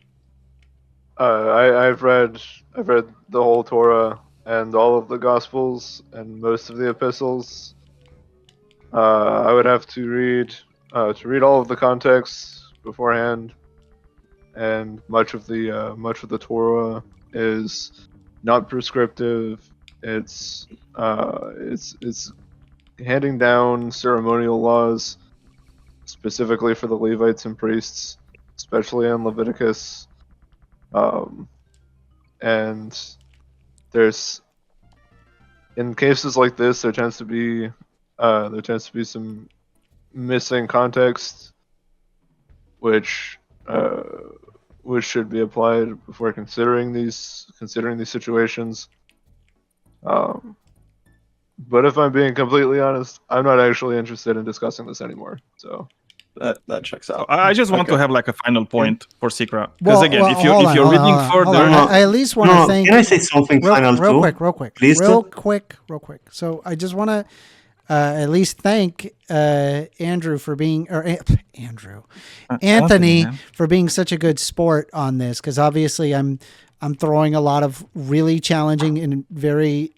I've read the whole Torah and all of the Gospels and most of the epistles. I would have to read all of the context beforehand, and much of the Torah is not prescriptive. It's handing down ceremonial laws specifically for the Levites and priests, especially in Leviticus. And there's, in cases like this, there tends to be some missing context, which should be applied before considering these situations. But if I'm being completely honest, I'm not actually interested in discussing this anymore. So That checks out. I just want to Okay. have like a final point for Sikra, because again, if hold on, you're hold on, reading hold on, hold further, on. I at least want to No, thank. can I say something final real too? quick, Please real do. quick. So I just want to at least thank Andrew for being, or Andrew, Anthony man. for being such a good sport on this, because obviously I'm throwing a lot of really challenging and very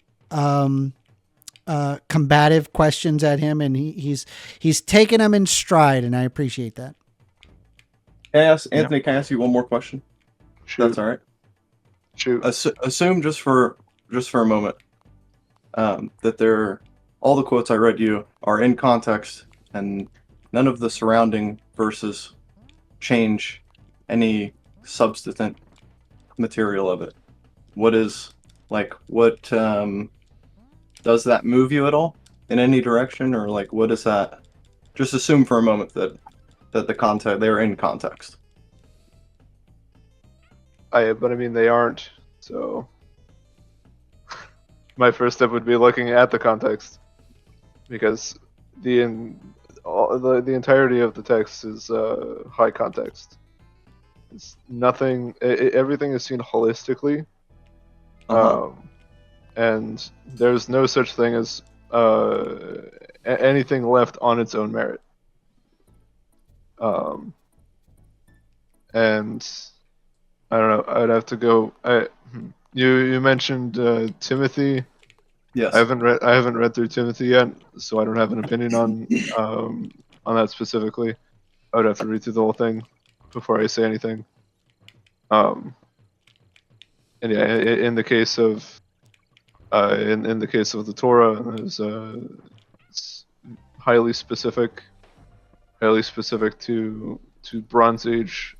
combative questions at him, and he's taken them in stride, and I appreciate that. Anthony, can I ask you one more question? shoot, That's all right. shoot. Assume just for a moment that all the quotes I read you are in context and none of the surrounding verses change any substantive material of it. What does that move you at all in any direction, or like what is that? Just assume for a moment that the context, they're in context. But I mean, they aren't. So my first step would be looking at the context, because the entirety of the text is high context. It's nothing. Everything is seen holistically, and there's no such thing as anything left on its own merit. And I don't know. I'd have to go. You mentioned Timothy. Yes. I haven't read through Timothy yet, so I don't have an opinion on that specifically. I would have to read through the whole thing before I say anything. And yeah, in the case of in the case of the Torah, it's highly specific to Bronze Age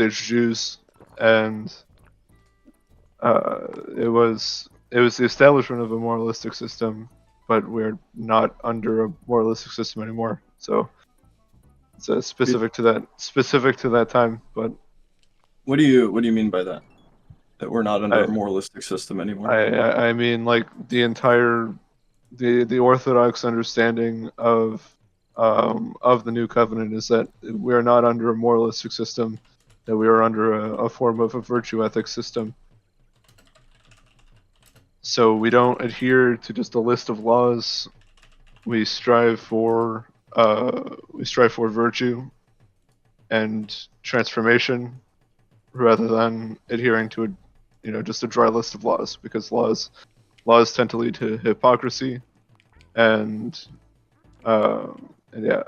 Jews, and it was the establishment of a moralistic system, but we're not under a moralistic system anymore. So it's specific to that time. But What do you mean by that? That we're not under a moralistic system anymore? I mean, like, the entire the Orthodox understanding of the New Covenant is that we are not under a moralistic system, that we are under a form of a virtue ethics system. So we don't adhere to just a list of laws. We strive for virtue and transformation, rather than adhering to just a dry list of laws, because laws tend to lead to hypocrisy, and yeah,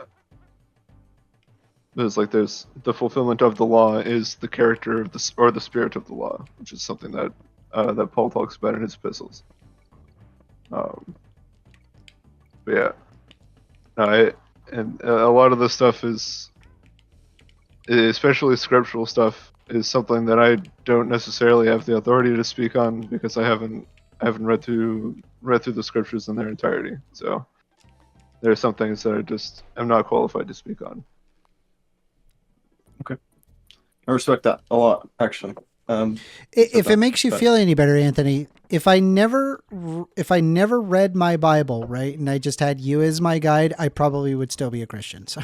there's the fulfillment of the law is the character of the spirit of the law, which is something that Paul talks about in his epistles. But yeah, and a lot of this stuff is, especially scriptural stuff, is something that I don't necessarily have the authority to speak on, because I haven't read through the scriptures in their entirety. So there are some things that I'm not qualified to speak on. Okay, I respect that a lot, actually. If it makes you feel any better, Anthony, if I never read my Bible, right, and I just had you as my guide, I probably would still be a Christian. So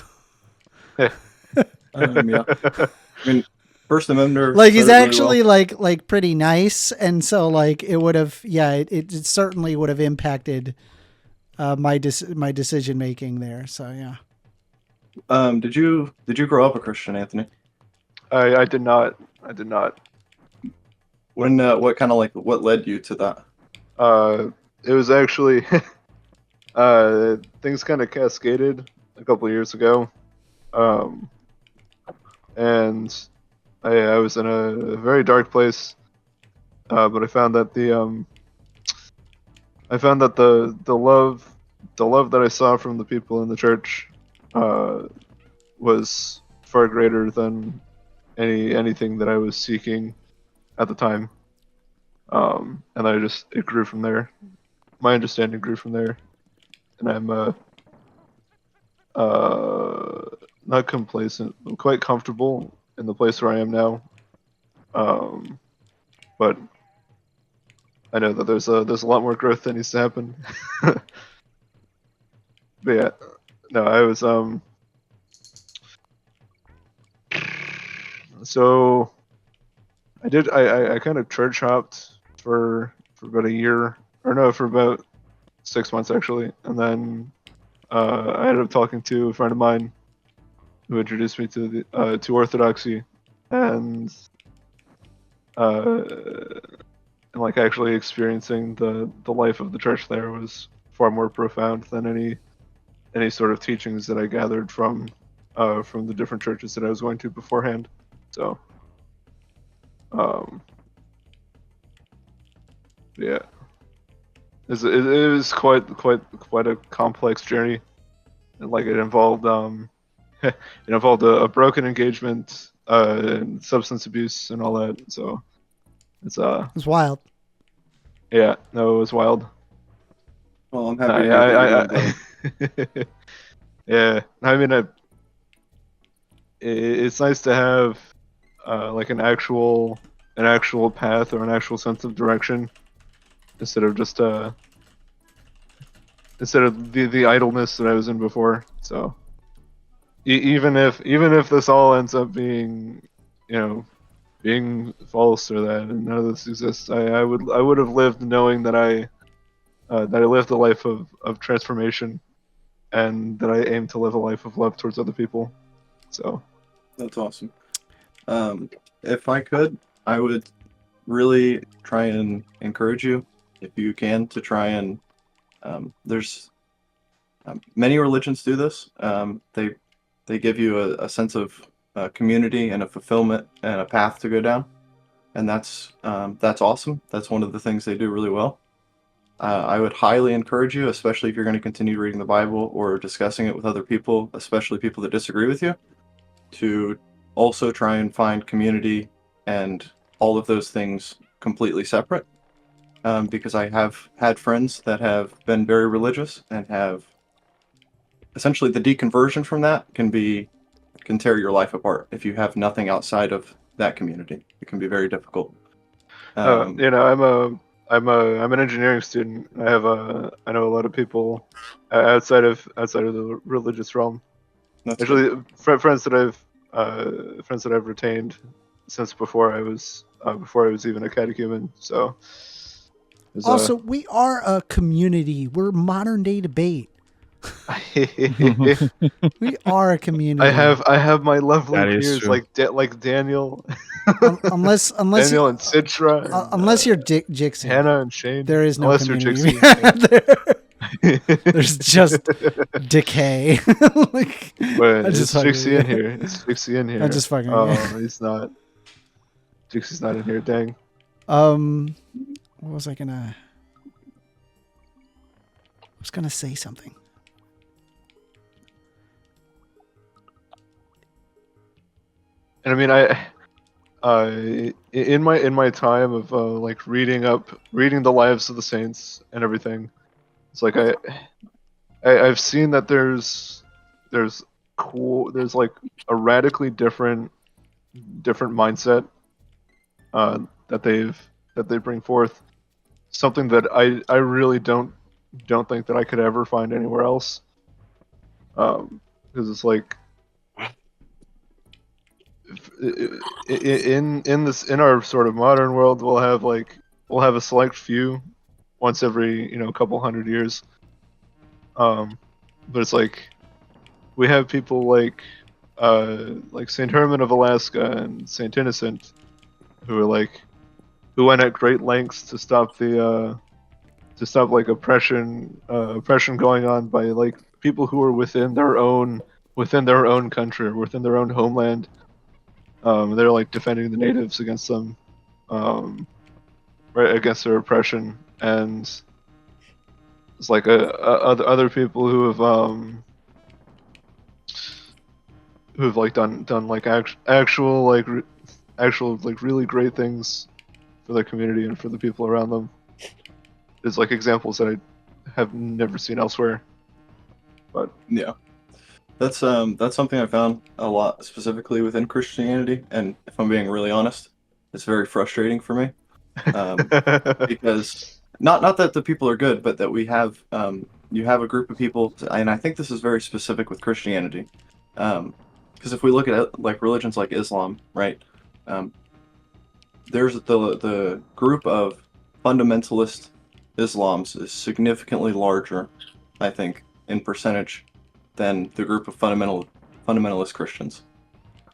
yeah, I mean, First Amendment. Like, he's actually really well. like pretty nice, and so like it would have, it certainly would have impacted my decision making there. So yeah. Did you grow up a Christian, Anthony? I did not. When what led you to that? It was actually things kind of cascaded a couple of years ago, and I was in a very dark place, but I found that the love that I saw from the people in the church was far greater than anything that I was seeking at the time. And it grew from there. My understanding grew from there, and I'm not complacent. I'm quite comfortable in the place where I am now. But I know that there's a lot more growth that needs to happen. But yeah, no, I was so I kind of church hopped for about a year, or no, for about 6 months actually, and then I ended up talking to a friend of mine who introduced me to the to Orthodoxy, and like actually experiencing the life of the church there was far more profound than any sort of teachings that I gathered from the different churches that I was going to beforehand. So, yeah, it was quite a complex journey, and like it involved it involved a broken engagement, and substance abuse, and all that. So It's wild. yeah, no, it was wild. Well, I'm happy to hear that you're doing better. Yeah, I mean, it's nice to have like an actual path or an actual sense of direction instead of just instead of the idleness that I was in before. So even if this all ends up being, being false, or that none of this exists, I would have lived knowing that I lived a life of transformation, and that I aim to live a life of love towards other people. So That's awesome. If I could, I would really try and encourage you, if you can, to try and there's many religions do this. They give you a sense of community and a fulfillment and a path to go down, and that's awesome. That's one of the things they do really well. I would highly encourage you, especially if you're going to continue reading the Bible or discussing it with other people, especially people that disagree with you, to also try and find community and all of those things completely separate. Because I have had friends that have been very religious and have essentially the deconversion from that can tear your life apart if you have nothing outside of that community. It can be very difficult. I'm an engineering student. I know a lot of people outside of the religious realm. That's Actually, good. friends that I've retained since before I was even a catechumen. So it's, Also, we are a community. We're modern day debate. We are a community. I have my lovely That is peers true. like Daniel, unless Daniel and Citra, and, unless you're Jixie. Hannah and Shane. There is no unless community. you're Jixie. There's just decay. Like, Wait, I is just fucking- Jixie in here? Is Jixie in here? I just fucking- Oh, he's not. Jixie's not in here. Dang. What was I gonna? I was gonna say something. And I mean, in my time of like reading the lives of the saints and everything, it's like I've seen that there's like a radically different mindset that they bring forth, something that I really don't think that I could ever find anywhere else, because it's like in our sort of modern world, we'll have a select few once every couple hundred years, but it's like we have people like Saint Herman of Alaska and Saint Innocent, who went at great lengths to stop like oppression going on by like people who are within their own country or within their own homeland. They're like defending the natives against them, right, against their oppression, and it's like other people who have who've like done like actual like really great things for their community and for the people around them. There's like examples that I have never seen elsewhere. But Yeah, that's something I found a lot specifically within Christianity, and if I'm being really honest, it's very frustrating for me. Because not that the people are good, but that we have you have a group of people, and I think this is very specific with Christianity. Because if we look at like religions like Islam, right? There's the group of fundamentalist Islams is significantly larger, I think, in percentage than the group of fundamentalist Christians.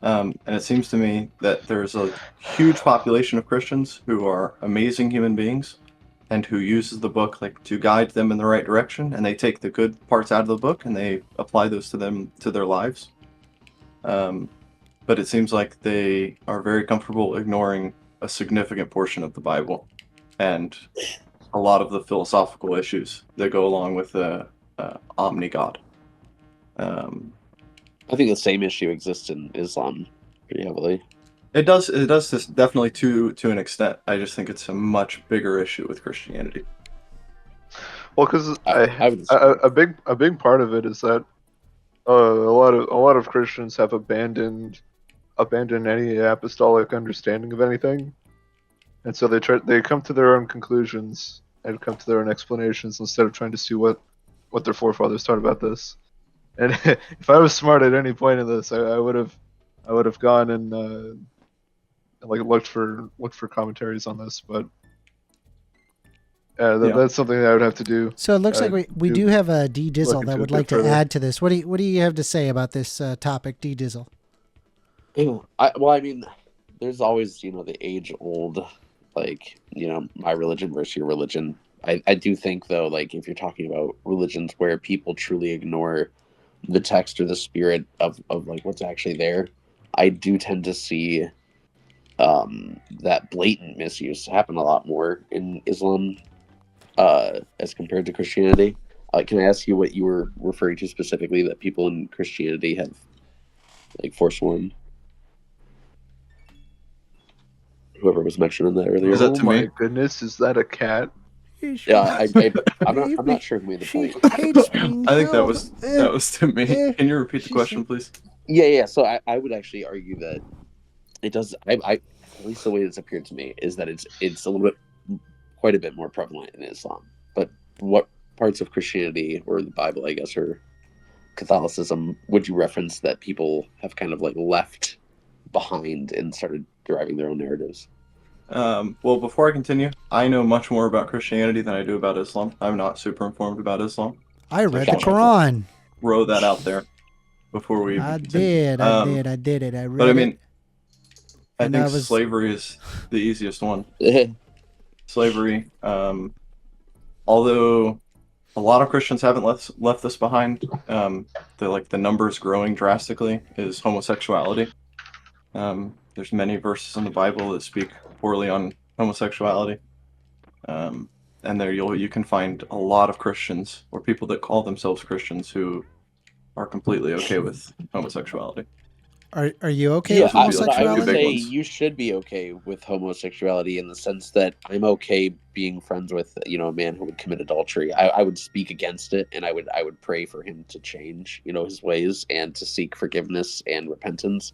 And it seems to me that there's a huge population of Christians who are amazing human beings and who uses the book like to guide them in the right direction, and they take the good parts out of the book and they apply those to their lives. But it seems like they are very comfortable ignoring a significant portion of the Bible and a lot of the philosophical issues that go along with the omni-God. I think the same issue exists in Islam pretty heavily. It does this definitely to an extent. I just think it's a much bigger issue with Christianity. well, because I would a big part of it is that a lot of Christians have abandoned any apostolic understanding of anything, and so they come to their own conclusions and come to their own explanations instead of trying to see what their forefathers thought about this. And if I was smart at any point in this, I would have gone and like looked for commentaries on this, but that's something that I would have to do. So it looks like we do have a D Dizzle look that into would it like to further. add to this. What do you have to say about this topic, D Dizzle? I mean, there's always, the age-old, my religion versus your religion. I do think, though, like, if you're talking about religions where people truly ignore the text or the spirit of like, what's actually there, I do tend to see that blatant misuse happen a lot more in Islam as compared to Christianity. Can I ask you what you were referring to specifically that people in Christianity have, like, forsworn? Whoever was mentioning that earlier. Is that Oh to my me? goodness, is that a cat? Yeah, I'm not sure who made the point. I think that was to me. Can you repeat the question, please? Yeah. So I would actually argue that it does. I at least the way it's appeared to me is that it's a little bit, quite a bit more prevalent in Islam. But what parts of Christianity or the Bible, I guess, or Catholicism would you reference that people have kind of like left behind and started deriving their own narratives? Well, before I continue, I know much more about Christianity than I do about Islam. I'm not super informed about Islam. I read the Gotcha. Quran. Throw that out there before we. I continue. did. I did it. I read But I mean, it. I And think I was- slavery is the easiest one. Slavery, although a lot of Christians haven't left this behind, the numbers growing drastically is homosexuality. There's many verses in the Bible that speak poorly on homosexuality, and there you can find a lot of Christians or people that call themselves Christians who are completely okay with homosexuality. Are you okay Yeah, with would be, like, I would the big homosexuality? say ones. you should be okay with homosexuality in the sense that I'm okay being friends with a man who would commit adultery. I would speak against it, and I would pray for him to change his ways and to seek forgiveness and repentance.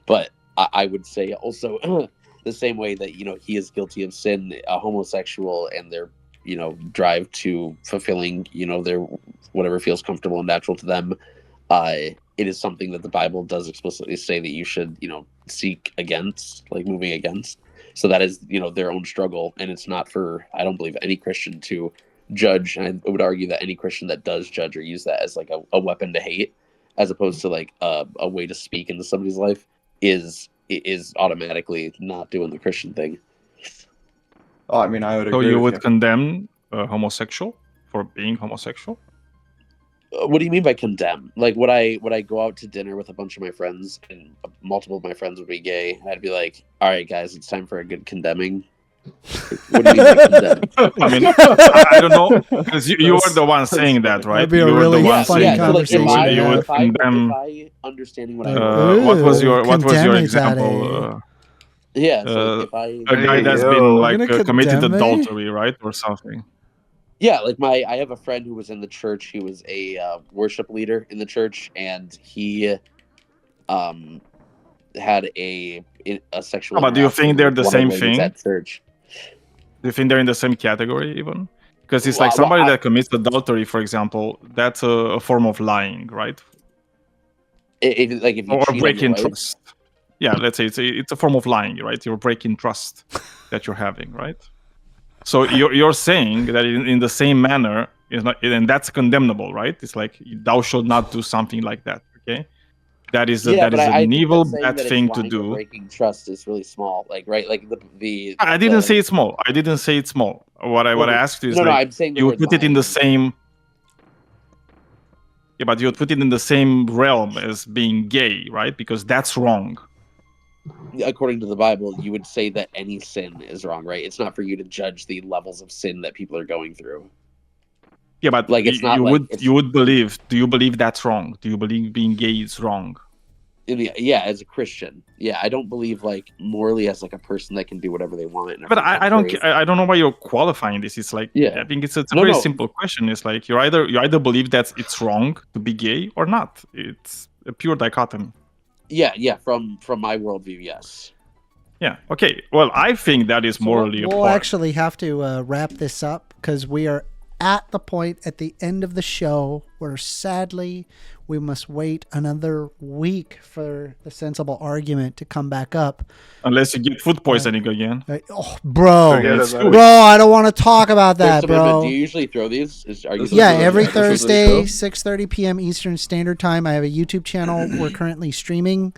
But I would say also the same way that he is guilty of sin, a homosexual, and their drive to fulfilling their whatever feels comfortable and natural to them. It is something that the Bible does explicitly say that you should, seek against, like moving against. So that is, their own struggle. And it's not for, I don't believe, any Christian to judge. And I would argue that any Christian that does judge or use that as like a weapon to hate, as opposed to like a way to speak into somebody's life, is automatically not doing the Christian thing. Oh, I mean, I would So agree you with would condemn a homosexual for being homosexual? What do you mean by condemn? Like, would I go out to dinner with a bunch of my friends and multiple of my friends would be gay? And I'd be like, all right, guys, it's time for a good condemning. What do you mean by condemn? I mean, I don't know, because you are the one saying that, right? That'd be a You were really the one funny saying So like that conversation. you would if I condemn. understanding what I Like, wrote, What was your condemn is that example? yeah. So Uh, like if I a guy Hey, that's yo. been You're like gonna committed condemn me? adultery, right, or something. Yeah, like I have a friend who was in the church. He was a worship leader in the church, and he had a sexual. But do you think interaction they're with the one of same the ladies thing? at church? Do you think they're in the same category even? Because it's Well, like somebody I- that commits adultery, for example, that's a form of lying, right? If you Or cheat on your breaking wife, trust. Yeah, let's say it's a form of lying, right? You're breaking trust that you're having, right? So you're saying that in the same manner is not, and that's condemnable, right? It's like thou shalt not do something like that. Okay, that is yeah, but I an think evil, that saying bad that it's thing to lying or do. breaking trust is really small. Like right, like the I didn't say it's small. I didn't say it's small. What I asked is no, like I'm saying the you word would put it in the lying. same. Yeah, but you would put it in the same realm as being gay, right? Because that's wrong. According to the Bible, you would say that any sin is wrong, right? It's not for you to judge the levels of sin that people are going through. Yeah, but Like it's not you would believe. Do you believe that's wrong? Do you believe being gay is wrong? Yeah, as a Christian, yeah, I don't believe like morally as like a person that can do whatever they want. In But every I don't country. I don't know why you're qualifying this. It's like Yeah. I think it's a No, very no. simple question. It's like you either believe that it's wrong to be gay or not. It's a pure dichotomy. Yeah, from my worldview, yes. Yeah. Okay. Well, I think that is morally we'll apart. actually have to wrap this up because we are at the point at the end of the show where sadly we must wait another week for the sensible argument to come back up. Unless you get food poisoning again. Oh, bro, Forget It's about two it. bro, I don't want to talk about that, First Amendment, bro. do you usually throw these? Are you This is Yeah, the- every this is the Thursday, show? 6:30 p.m. Eastern Standard Time. I have a YouTube channel. We're currently streaming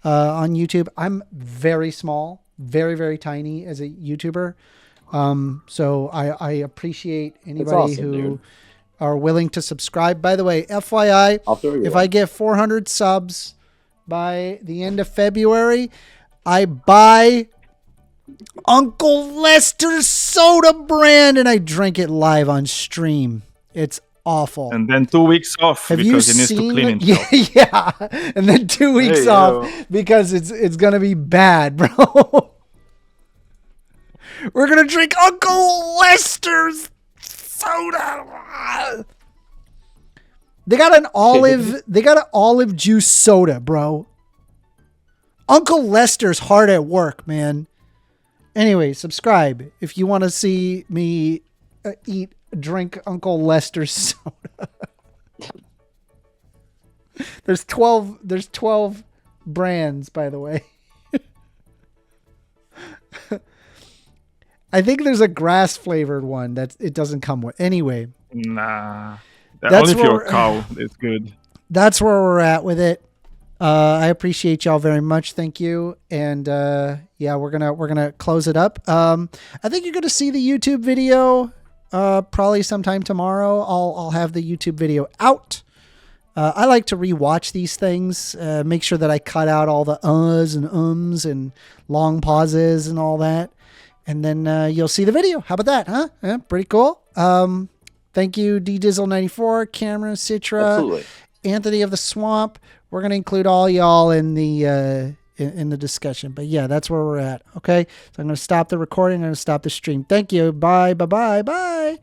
on YouTube. I'm very small, very, very tiny as a YouTuber. So I appreciate anybody awesome, who dude. are willing to subscribe. By the way, FYI, I'll throw you if one. I get 400 subs by the end of February, I buy Uncle Lester's soda brand and I drink it live on stream. It's awful. And then 2 weeks off Have you because he needs to seen clean it? himself. Yeah, and then 2 weeks Hey, off yo. because it's gonna be bad, bro. We're gonna drink Uncle Lester's soda. They got an olive juice soda, bro. Uncle Lester's hard at work, man. Anyway, subscribe if you want to see me drink Uncle Lester's soda. There's 12 brands, by the way. I think there's a grass flavored one that it doesn't come with. Anyway, Nah. That's Only if where you're we're- a cow, it's good. that's where we're at with it. I appreciate y'all very much. Thank you. And yeah, we're gonna close it up. I think you're gonna see the YouTube video probably sometime tomorrow. I'll have the YouTube video out. I like to rewatch these things, make sure that I cut out all the uhs and ums and long pauses and all that. And then you'll see the video. How about that, huh? Yeah, pretty cool. Thank you, DDizzle94, Cameron, Citra, Absolutely. Anthony of the Swamp. We're gonna include all y'all in the discussion. But yeah, that's where we're at. Okay, so I'm gonna stop the recording. I'm gonna stop the stream. Thank you. Bye. Bye. Bye. Bye.